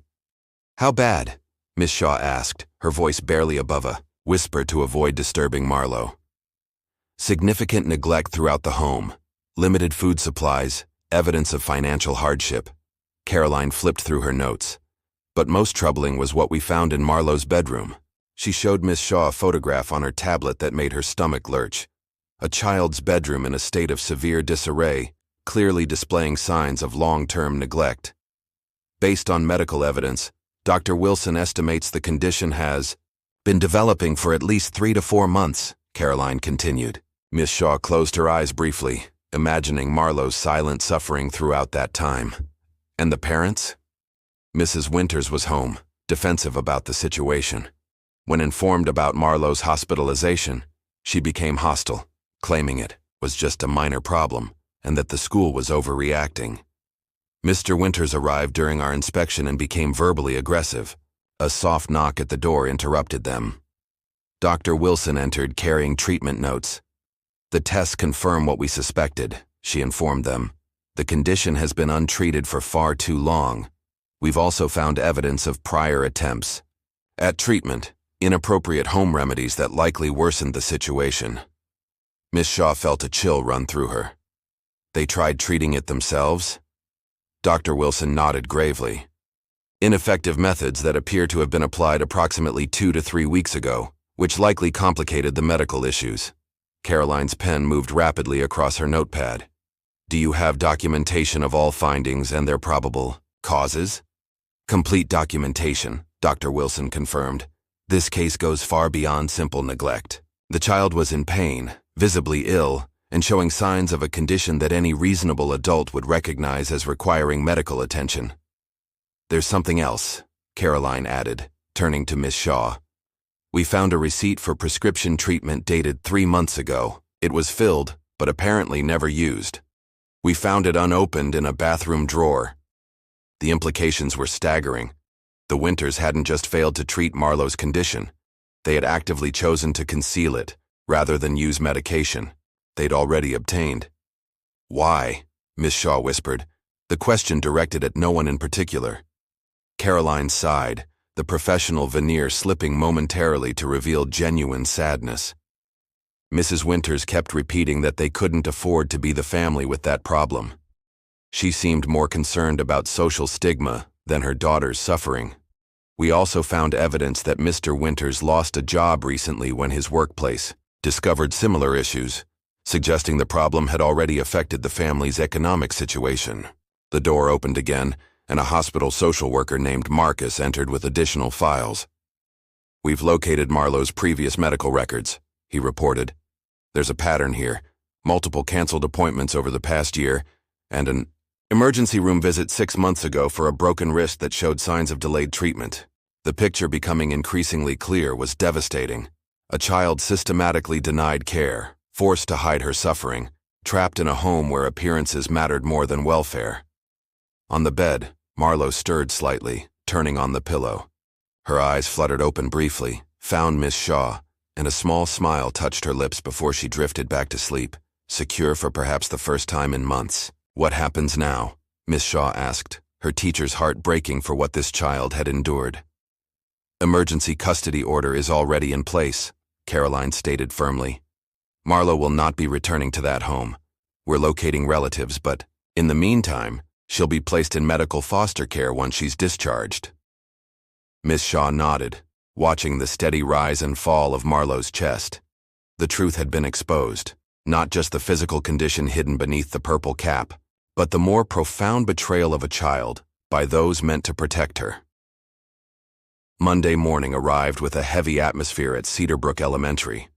"How bad?" Miss Shaw asked, her voice barely above a whisper to avoid disturbing Marlo. "Significant neglect throughout the home, limited food supplies, evidence of financial hardship." Caroline flipped through her notes. "But most troubling was what we found in Marlo's bedroom." She showed Miss Shaw a photograph on her tablet that made her stomach lurch. A child's bedroom in a state of severe disarray, clearly displaying signs of long-term neglect. "Based on medical evidence, Dr. Wilson estimates the condition has been developing for at least 3 to 4 months, Caroline continued. Miss Shaw closed her eyes briefly, imagining Marlo's silent suffering throughout that time. And the parents? Mrs. Winters was home, defensive about the situation. When informed about Marlo's hospitalization, she became hostile, claiming it was just a minor problem and that the school was overreacting. Mr. Winters arrived during our inspection and became verbally aggressive. A soft knock at the door interrupted them. Dr. Wilson entered carrying treatment notes. "The tests confirm what we suspected," she informed them. "The condition has been untreated for far too long. We've also found evidence of prior attempts at treatment, inappropriate home remedies that likely worsened the situation." Miss Shaw felt a chill run through her. "They tried treating it themselves?" Dr. Wilson nodded gravely. "Ineffective methods that appear to have been applied approximately 2 to 3 weeks ago, which likely complicated the medical issues." Caroline's pen moved rapidly across her notepad. "Do you have documentation of all findings and their probable causes?" "Complete documentation," Dr. Wilson confirmed. "This case goes far beyond simple neglect. The child was in pain, visibly ill, and showing signs of a condition that any reasonable adult would recognize as requiring medical attention." "There's something else," Caroline added, turning to Miss Shaw. "We found a receipt for prescription treatment dated 3 months ago. It was filled, but apparently never used. We found it unopened in a bathroom drawer." The implications were staggering. The Winters hadn't just failed to treat Marlo's condition. They had actively chosen to conceal it, rather than use medication they'd already obtained. "Why?" Miss Shaw whispered, the question directed at no one in particular. Caroline sighed, the professional veneer slipping momentarily to reveal genuine sadness. Mrs. Winters kept repeating that they couldn't afford to be the family with that problem. She seemed more concerned about social stigma than her daughter's suffering. "We also found evidence that Mr. Winters lost a job recently when his workplace discovered similar issues, suggesting the problem had already affected the family's economic situation." The door opened again, and a hospital social worker named Marcus entered with additional files. "We've located Marlo's previous medical records," he reported. "There's a pattern here: multiple canceled appointments over the past year, and an emergency room visit 6 months ago for a broken wrist that showed signs of delayed treatment." The picture becoming increasingly clear was devastating. A child systematically denied care, forced to hide her suffering, trapped in a home where appearances mattered more than welfare. On the bed, Marlo stirred slightly, turning on the pillow. Her eyes fluttered open briefly, found Miss Shaw, and a small smile touched her lips before she drifted back to sleep, secure for perhaps the first time in months. "What happens now?" Miss Shaw asked, her teacher's heart breaking for what this child had endured. "Emergency custody order is already in place," Caroline stated firmly. "Marlo will not be returning to that home. We're locating relatives, but in the meantime, she'll be placed in medical foster care once she's discharged." Miss Shaw nodded, watching the steady rise and fall of Marlo's chest. The truth had been exposed, not just the physical condition hidden beneath the purple cap, but the more profound betrayal of a child by those meant to protect her. Monday morning arrived with a heavy atmosphere at Cedarbrook Elementary.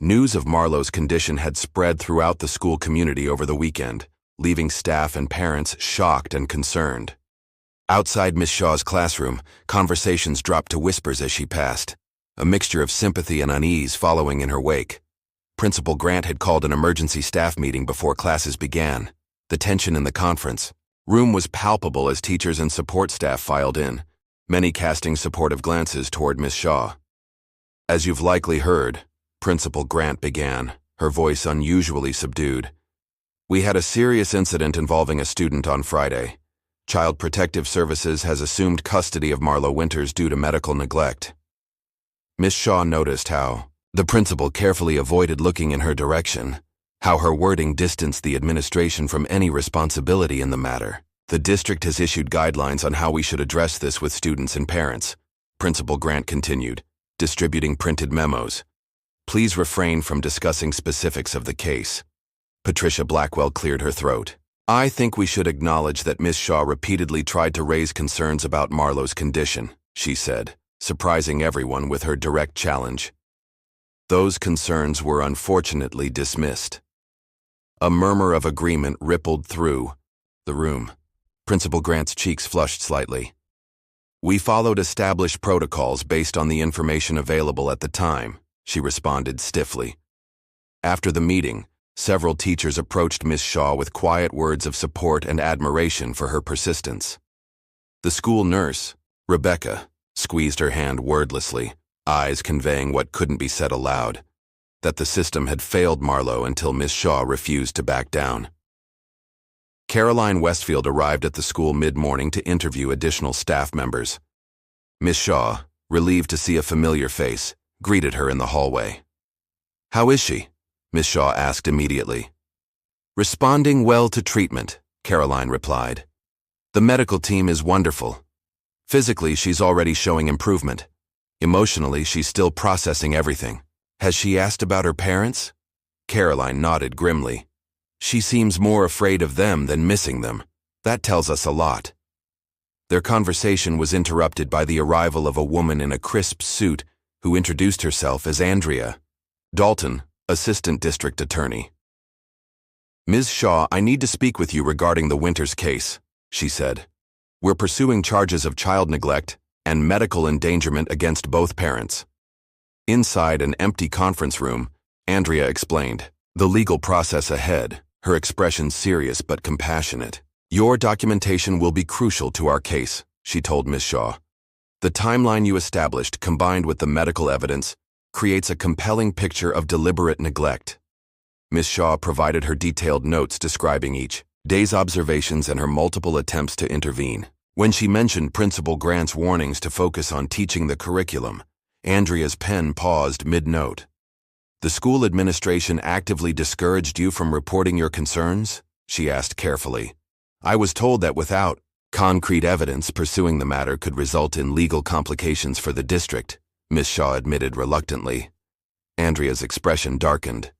News of Marlo's condition had spread throughout the school community over the weekend, leaving staff and parents shocked and concerned. Outside Miss Shaw's classroom, conversations dropped to whispers as she passed, a mixture of sympathy and unease following in her wake. Principal Grant had called an emergency staff meeting before classes began. The tension in the conference room was palpable as teachers and support staff filed in, many casting supportive glances toward Miss Shaw. "As you've likely heard," Principal Grant began, her voice unusually subdued, "we had a serious incident involving a student on Friday. Child Protective Services has assumed custody of Marlo Winters due to medical neglect." Miss Shaw noticed how the principal carefully avoided looking in her direction, how her wording distanced the administration from any responsibility in the matter. "The district has issued guidelines on how we should address this with students and parents," Principal Grant continued, distributing printed memos. "Please refrain from discussing specifics of the case." Patricia Blackwell cleared her throat. "I think we should acknowledge that Miss Shaw repeatedly tried to raise concerns about Marlo's condition," she said, surprising everyone with her direct challenge. Those concerns were unfortunately dismissed. A murmur of agreement rippled through the room. Principal Grant's cheeks flushed slightly. "We followed established protocols based on the information available at the time," she responded stiffly. After the meeting, several teachers approached Miss Shaw with quiet words of support and admiration for her persistence. The school nurse, Rebecca, squeezed her hand wordlessly, eyes conveying what couldn't be said aloud, that the system had failed Marlo until Miss Shaw refused to back down. Caroline Westfield arrived at the school mid-morning to interview additional staff members. Miss Shaw, relieved to see a familiar face, greeted her in the hallway. "How is she?" Miss Shaw asked immediately. "Responding well to treatment," Caroline replied. "The medical team is wonderful. Physically, she's already showing improvement. Emotionally, she's still processing everything. Has she asked about her parents?" Caroline nodded grimly. "She seems more afraid of them than missing them. That tells us a lot." Their conversation was interrupted by the arrival of a woman in a crisp suit who introduced herself as Andrea Dalton, Assistant District Attorney. "Ms. Shaw, I need to speak with you regarding the Winters case," she said. "We're pursuing charges of child neglect and medical endangerment against both parents." Inside an empty conference room, Andrea explained the legal process ahead, her expression serious but compassionate. "Your documentation will be crucial to our case," she told Ms. Shaw. "The timeline you established, combined with the medical evidence, creates a compelling picture of deliberate neglect." Ms. Shaw provided her detailed notes describing each day's observations and her multiple attempts to intervene. When she mentioned Principal Grant's warnings to focus on teaching the curriculum, Andrea's pen paused mid-note. "The school administration actively discouraged you from reporting your concerns?" she asked carefully. "I was told that without concrete evidence, pursuing the matter could result in legal complications for the district," Miss Shaw admitted reluctantly. Andrea's expression darkened.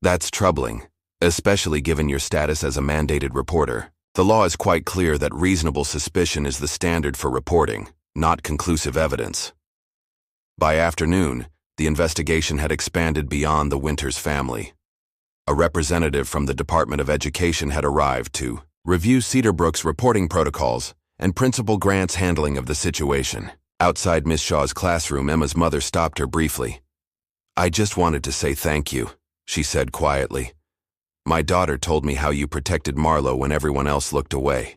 "That's troubling, especially given your status as a mandated reporter. The law is quite clear that reasonable suspicion is the standard for reporting, not conclusive evidence." By afternoon, the investigation had expanded beyond the Winters family. A representative from the Department of Education had arrived to review Cedarbrook's reporting protocols and Principal Grant's handling of the situation. Outside Miss Shaw's classroom, Emma's mother stopped her briefly. "I just wanted to say thank you," she said quietly. My daughter told me how you protected Marlo when everyone else looked away.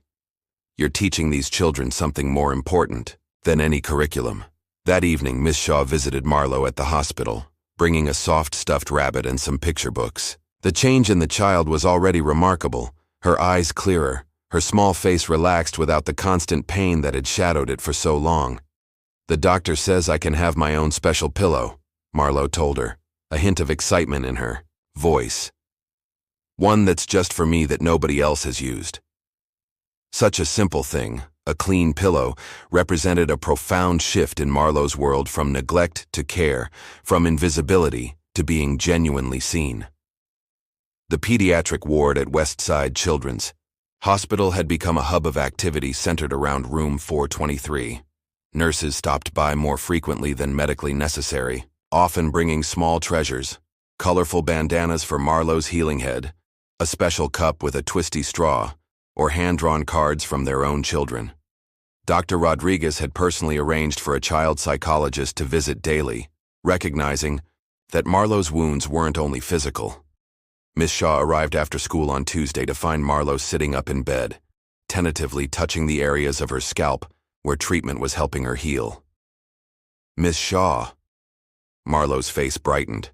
You're teaching these children something more important than any curriculum. That evening, Miss Shaw visited Marlo at the hospital, bringing a soft stuffed rabbit and some picture books. The change in the child was already remarkable, her eyes clearer, her small face relaxed without the constant pain that had shadowed it for so long. The doctor says I can have my own special pillow, Marlo told her, a hint of excitement in her voice. One that's just for me that nobody else has used. Such a simple thing, a clean pillow, represented a profound shift in Marlo's world from neglect to care, from invisibility to being genuinely seen. The pediatric ward at Westside Children's Hospital had become a hub of activity centered around room 423. Nurses stopped by more frequently than medically necessary, often bringing small treasures, colorful bandanas for Marlo's healing head, a special cup with a twisty straw, or hand-drawn cards from their own children. Dr. Rodriguez had personally arranged for a child psychologist to visit daily, recognizing that Marlo's wounds weren't only physical. Miss Shaw arrived after school on Tuesday to find Marlo sitting up in bed, tentatively touching the areas of her scalp where treatment was helping her heal. Miss Shaw. Marlo's face brightened.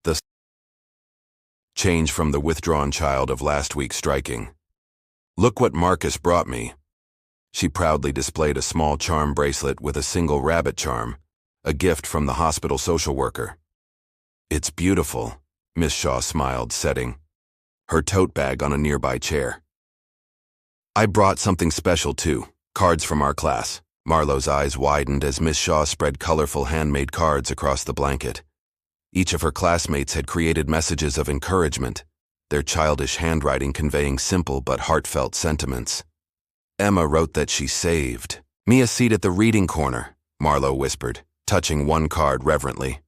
The change from the withdrawn child of last week striking. Look what Marcus brought me. She proudly displayed a small charm bracelet with a single rabbit charm, a gift from the hospital social worker. It's beautiful, Miss Shaw smiled, setting her tote bag on a nearby chair. I brought something special too, cards from our class. Marlo's eyes widened as Miss Shaw spread colorful handmade cards across the blanket. Each of her classmates had created messages of encouragement, their childish handwriting conveying simple but heartfelt sentiments. Emma wrote that she saved me a seat at the reading corner, Marlo whispered, touching one card reverently.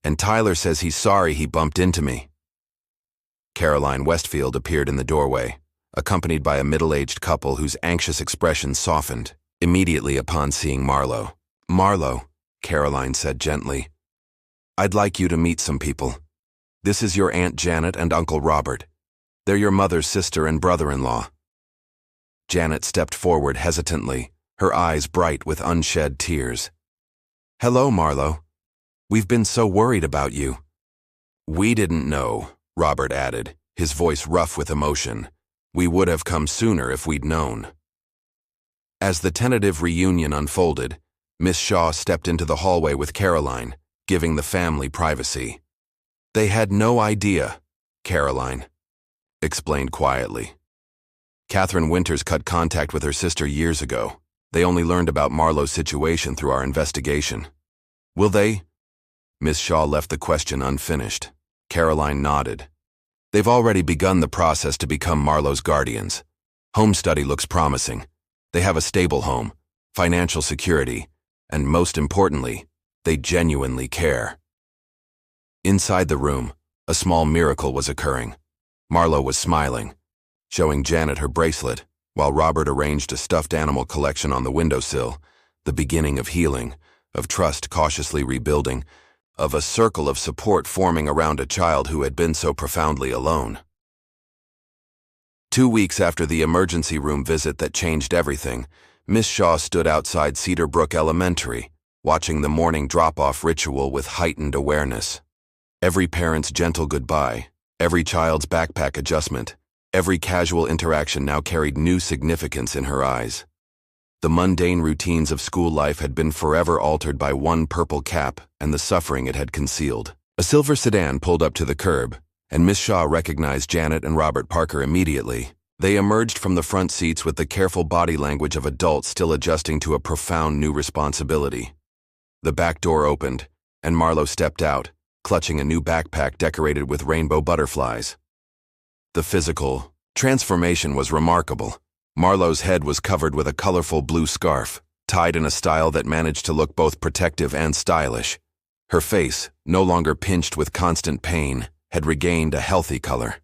And Tyler says he's sorry he bumped into me. Caroline Westfield appeared in the doorway, accompanied by a middle-aged couple whose anxious expressions softened immediately upon seeing Marlo. Marlo, Caroline said gently, I'd like you to meet some people. This is your Aunt Janet and Uncle Robert. They're your mother's sister and brother-in-law. Janet stepped forward hesitantly, her eyes bright with unshed tears. Hello, Marlo. We've been so worried about you. We didn't know, Robert added, his voice rough with emotion. We would have come sooner if we'd known. As the tentative reunion unfolded, Miss Shaw stepped into the hallway with Caroline, giving the family privacy. They had no idea, Caroline explained quietly. Marlo Winters cut contact with her sister years ago. They only learned about Marlo's situation through our investigation. Will they? Miss Shaw left the question unfinished. Caroline nodded. They've already begun the process to become Marlo's guardians. Home study looks promising. They have a stable home, financial security, and most importantly, they genuinely care. Inside the room, a small miracle was occurring. Marlo was smiling, showing Janet her bracelet, while Robert arranged a stuffed animal collection on the windowsill, the beginning of healing, of trust cautiously rebuilding, of a circle of support forming around a child who had been so profoundly alone. 2 weeks after the emergency room visit that changed everything, Miss Shaw stood outside Cedarbrook Elementary, watching the morning drop-off ritual with heightened awareness. Every parent's gentle goodbye, every child's backpack adjustment, every casual interaction now carried new significance in her eyes. The mundane routines of school life had been forever altered by one purple cap and the suffering it had concealed. A silver sedan pulled up to the curb, and Miss Shaw recognized Janet and Robert Parker immediately. They emerged from the front seats with the careful body language of adults still adjusting to a profound new responsibility. The back door opened, and Marlo stepped out, clutching a new backpack decorated with rainbow butterflies. The physical transformation was remarkable. Marlo's head was covered with a colorful blue scarf, tied in a style that managed to look both protective and stylish. Her face, no longer pinched with constant pain, had regained a healthy color.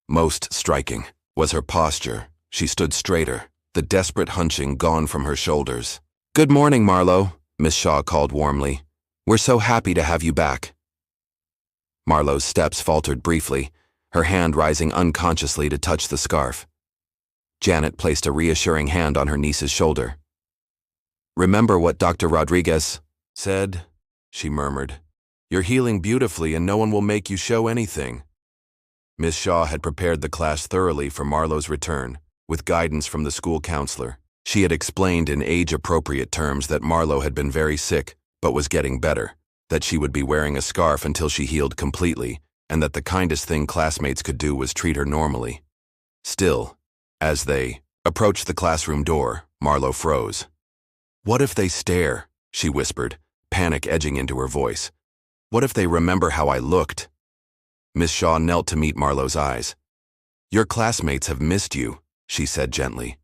Most striking was her posture. She stood straighter, the desperate hunching gone from her shoulders. Good morning, Marlo, Miss Shaw called warmly. We're so happy to have you back. Marlo's steps faltered briefly, her hand rising unconsciously to touch the scarf. Janet placed a reassuring hand on her niece's shoulder. "Remember what Dr. Rodriguez said?" she murmured. "You're healing beautifully and no one will make you show anything." Miss Shaw had prepared the class thoroughly for Marlo's return, with guidance from the school counselor. She had explained in age-appropriate terms that Marlo had been very sick, but was getting better, that she would be wearing a scarf until she healed completely, and that the kindest thing classmates could do was treat her normally. Still, as they approached the classroom door, Marlo froze. "What if they stare?" she whispered, panic edging into her voice. "What if they remember how I looked?" Miss Shaw knelt to meet Marlo's eyes. "Your classmates have missed you," she said gently.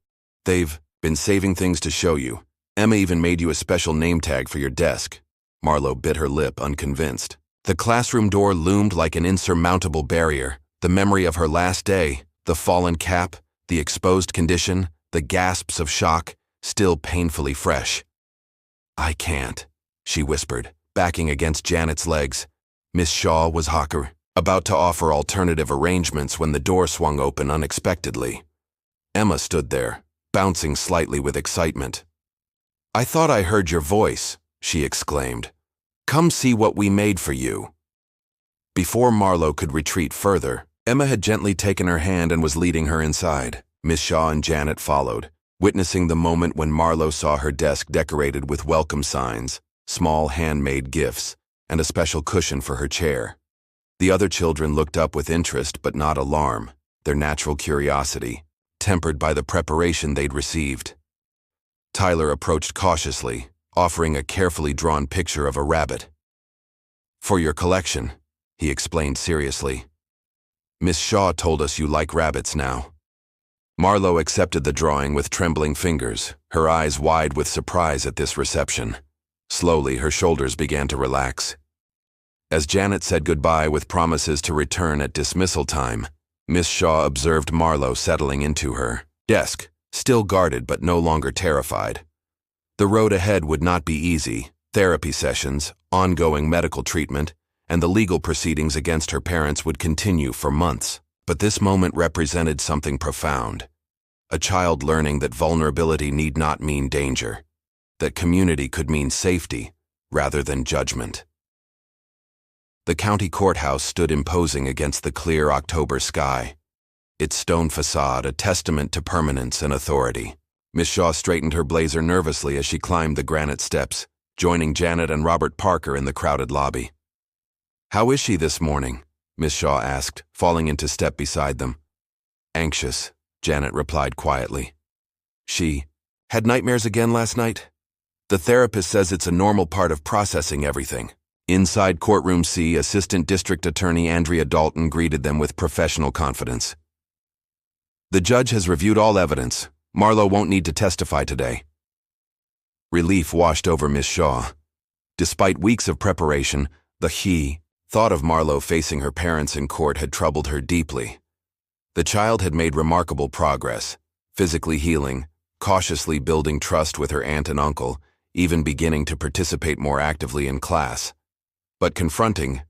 "They've been saving things to show you. Emma even made you a special name tag for your desk." Marlo bit her lip, unconvinced. The classroom door loomed like an insurmountable barrier. The memory of her last day, the fallen cap, the exposed condition, the gasps of shock, still painfully fresh. "I can't," she whispered, backing against Janet's legs. Miss Shaw was about to offer alternative arrangements when the door swung open unexpectedly. Emma stood there, bouncing slightly with excitement. "I thought I heard your voice," she exclaimed. "Come see what we made for you." Before Marlo could retreat further, Emma had gently taken her hand and was leading her inside. Miss Shaw and Janet followed, witnessing the moment when Marlo saw her desk decorated with welcome signs, small handmade gifts, and a special cushion for her chair. The other children looked up with interest but not alarm, their natural curiosity, tempered by the preparation they'd received. Tyler approached cautiously, offering a carefully drawn picture of a rabbit. "For your collection," he explained seriously. "Miss Shaw told us you like rabbits now." Marlo accepted the drawing with trembling fingers, her eyes wide with surprise at this reception. Slowly, her shoulders began to relax. As Janet said goodbye with promises to return at dismissal time, Miss Shaw observed Marlo settling into her desk, still guarded but no longer terrified. The road ahead would not be easy: therapy sessions, ongoing medical treatment, and the legal proceedings against her parents would continue for months. But this moment represented something profound. A child learning that vulnerability need not mean danger, that community could mean safety rather than judgment. The county courthouse stood imposing against the clear October sky, its stone facade a testament to permanence and authority. Miss Shaw straightened her blazer nervously as she climbed the granite steps, joining Janet and Robert Parker in the crowded lobby. "How is she this morning?" Miss Shaw asked, falling into step beside them. "Anxious," Janet replied quietly. "She had nightmares again last night? The therapist says it's a normal part of processing everything." Inside courtroom C, Assistant District Attorney Andrea Dalton greeted them with professional confidence. "The judge has reviewed all evidence. Marlo won't need to testify today." Relief washed over Miss Shaw. Despite weeks of preparation, the thought of Marlo facing her parents in court had troubled her deeply. The child had made remarkable progress, physically healing, cautiously building trust with her aunt and uncle, even beginning to participate more actively in class. But confronting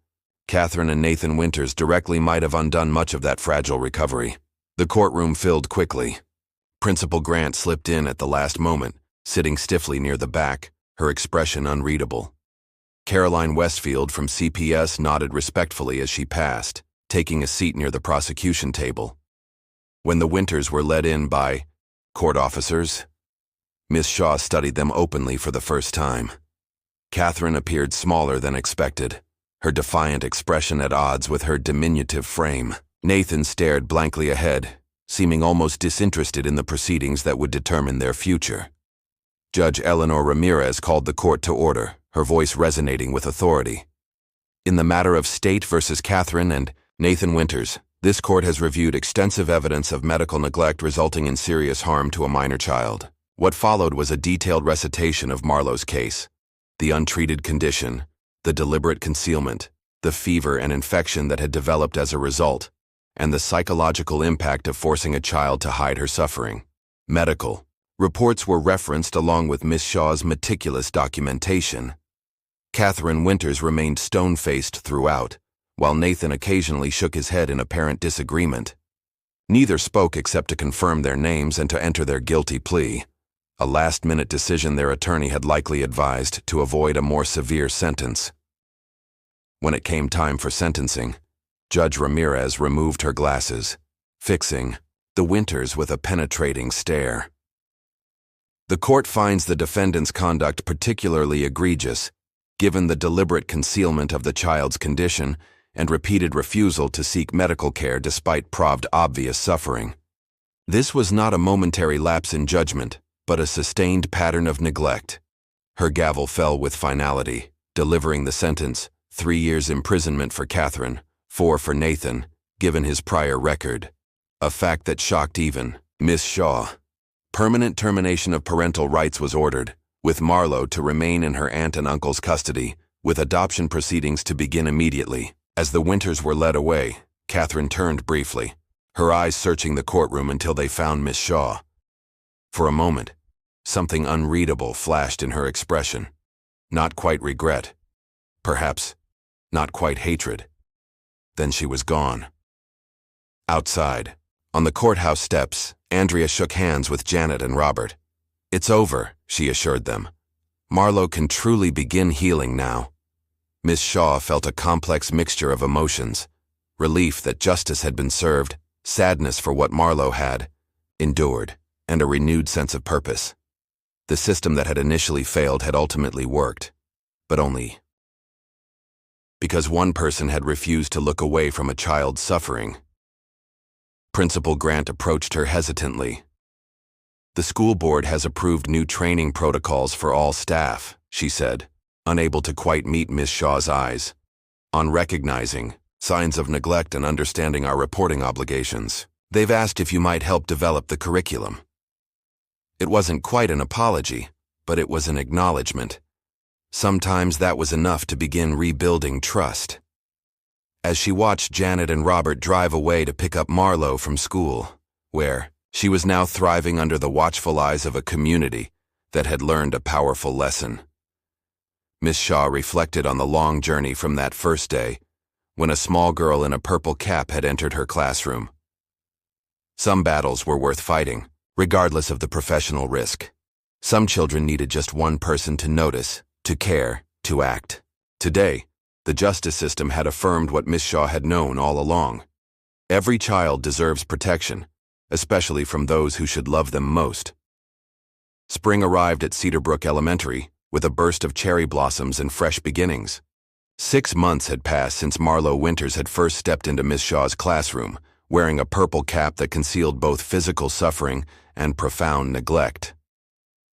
Catherine and Nathan Winters directly might have undone much of that fragile recovery. The courtroom filled quickly. Principal Grant slipped in at the last moment, sitting stiffly near the back, her expression unreadable. Caroline Westfield from CPS nodded respectfully as she passed, taking a seat near the prosecution table. When the Winters were led in by court officers, Miss Shaw studied them openly for the first time. Catherine appeared smaller than expected, her defiant expression at odds with her diminutive frame. Nathan stared blankly ahead, seeming almost disinterested in the proceedings that would determine their future. Judge Eleanor Ramirez called the court to order, her voice resonating with authority. "In the matter of State versus Catherine and Nathan Winters, this court has reviewed extensive evidence of medical neglect resulting in serious harm to a minor child." What followed was a detailed recitation of Marlo's case: the untreated condition, the deliberate concealment, the fever and infection that had developed as a result, and the psychological impact of forcing a child to hide her suffering. Medical reports were referenced along with Miss Shaw's meticulous documentation. Catherine Winters remained stone-faced throughout, while Nathan occasionally shook his head in apparent disagreement. Neither spoke except to confirm their names and to enter their guilty plea, a last-minute decision their attorney had likely advised to avoid a more severe sentence. When it came time for sentencing, Judge Ramirez removed her glasses, fixing the Winters with a penetrating stare. The court finds the defendant's conduct particularly egregious, given the deliberate concealment of the child's condition and repeated refusal to seek medical care despite proved obvious suffering. This was not a momentary lapse in judgment, but a sustained pattern of neglect. Her gavel fell with finality, delivering the sentence, 3 years imprisonment for Catherine, 4 for Nathan, given his prior record. A fact that shocked even Miss Shaw. Permanent termination of parental rights was ordered, with Marlo to remain in her aunt and uncle's custody, with adoption proceedings to begin immediately. As the Winters were led away, Catherine turned briefly, her eyes searching the courtroom until they found Miss Shaw. For a moment, something unreadable flashed in her expression. Not quite regret. Perhaps not quite hatred. Then she was gone. Outside, on the courthouse steps, Andrea shook hands with Janet and Robert. "It's over," she assured them. "Marlo can truly begin healing now." Miss Shaw felt a complex mixture of emotions: relief that justice had been served, sadness for what Marlo had endured, and a renewed sense of purpose. The system that had initially failed had ultimately worked, but only because one person had refused to look away from a child's suffering. Principal Grant approached her hesitantly. "The school board has approved new training protocols for all staff," she said, unable to quite meet Miss Shaw's eyes. "On recognizing signs of neglect and understanding our reporting obligations, they've asked if you might help develop the curriculum." It wasn't quite an apology, but it was an acknowledgement. Sometimes that was enough to begin rebuilding trust. As she watched Janet and Robert drive away to pick up Marlo from school, where she was now thriving under the watchful eyes of a community that had learned a powerful lesson, Miss Shaw reflected on the long journey from that first day, when a small girl in a purple cap had entered her classroom. Some battles were worth fighting, regardless of the professional risk. Some children needed just one person to notice, to care, to act. Today, the justice system had affirmed what Miss Shaw had known all along. Every child deserves protection, especially from those who should love them most. Spring arrived at Cedarbrook Elementary, with a burst of cherry blossoms and fresh beginnings. 6 months had passed since Marlo Winters had first stepped into Miss Shaw's classroom, wearing a purple cap that concealed both physical suffering and profound neglect.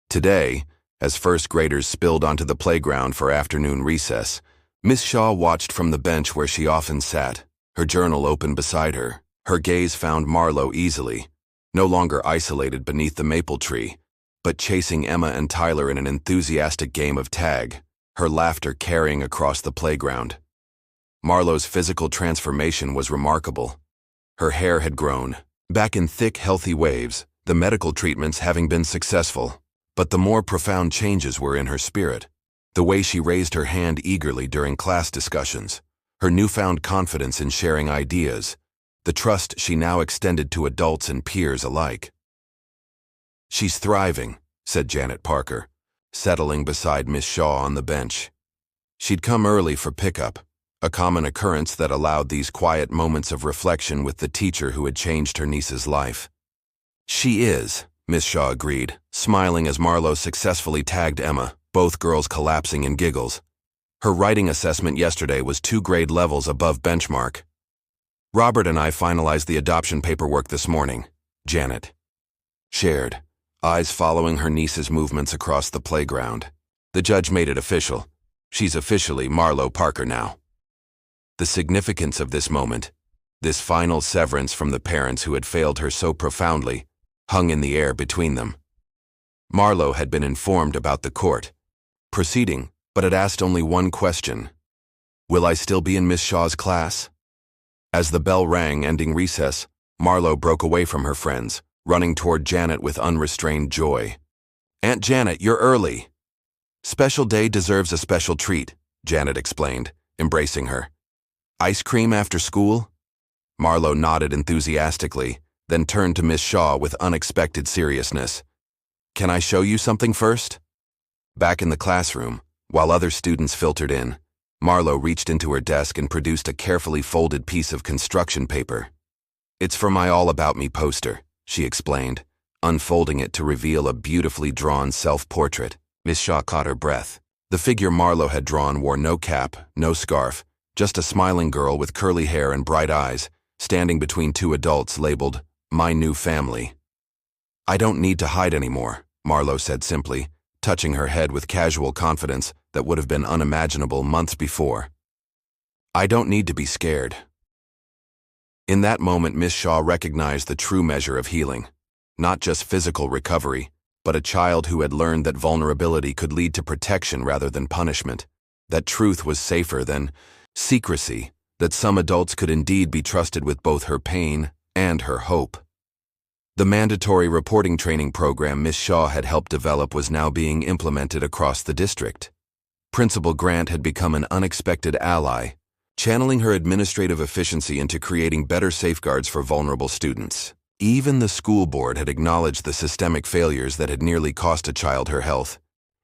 Today, as first graders spilled onto the playground for afternoon recess, Miss Shaw watched from the bench where she often sat, her journal open beside her. Her gaze found Marlo easily, no longer isolated beneath the maple tree, but chasing Emma and Tyler in an enthusiastic game of tag, her laughter carrying across the playground. Marlo's physical transformation was remarkable. Her hair had grown, back in thick, healthy waves, the medical treatments having been successful, but the more profound changes were in her spirit. The way she raised her hand eagerly during class discussions, her newfound confidence in sharing ideas, the trust she now extended to adults and peers alike. "She's thriving," said Janet Parker, settling beside Miss Shaw on the bench. She'd come early for pickup, a common occurrence that allowed these quiet moments of reflection with the teacher who had changed her niece's life. "She is," Miss Shaw agreed, smiling as Marlo successfully tagged Emma, both girls collapsing in giggles. Her writing assessment yesterday was 2 grade levels above benchmark. "Robert and I finalized the adoption paperwork this morning," Janet shared, eyes following her niece's movements across the playground. "The judge made it official. She's officially Marlo Parker now." The significance of this moment, this final severance from the parents who had failed her so profoundly, hung in the air between them. Marlo had been informed about the court proceeding, but had asked only one question: "Will I still be in Miss Shaw's class?" As the bell rang, ending recess, Marlo broke away from her friends, running toward Janet with unrestrained joy. "Aunt Janet, you're early." "Special day deserves a special treat," Janet explained, embracing her. Ice cream after school? Marlo nodded enthusiastically, then turned to Miss Shaw with unexpected seriousness. Can I show you something first? Back in the classroom, while other students filtered in, Marlo reached into her desk and produced a carefully folded piece of construction paper. It's for my All About Me poster, she explained, unfolding it to reveal a beautifully drawn self-portrait. Miss Shaw caught her breath. The figure Marlo had drawn wore no cap, no scarf, just a smiling girl with curly hair and bright eyes, standing between two adults labeled, My New Family. I don't need to hide anymore, Marlo said simply, touching her head with casual confidence that would have been unimaginable months before. I don't need to be scared. In that moment, Miss Shaw recognized the true measure of healing. Not just physical recovery, but a child who had learned that vulnerability could lead to protection rather than punishment, that truth was safer than secrecy, that some adults could indeed be trusted with both her pain and her hope. The mandatory reporting training program Miss Shaw had helped develop was now being implemented across the district. Principal Grant had become an unexpected ally, channeling her administrative efficiency into creating better safeguards for vulnerable students. Even the school board had acknowledged the systemic failures that had nearly cost a child her health,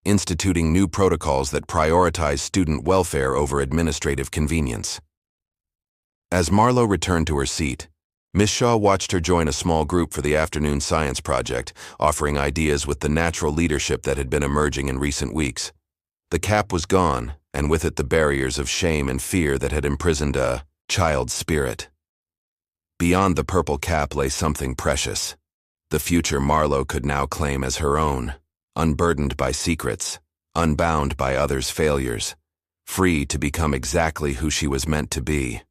instituting new protocols that prioritize student welfare over administrative convenience. As Marlo returned to her seat, Miss Shaw watched her join a small group for the afternoon science project, offering ideas with the natural leadership that had been emerging in recent weeks. The cap was gone, and with it the barriers of shame and fear that had imprisoned a child's spirit. Beyond the purple cap lay something precious. The future Marlo could now claim as her own, unburdened by secrets, unbound by others' failures, free to become exactly who she was meant to be.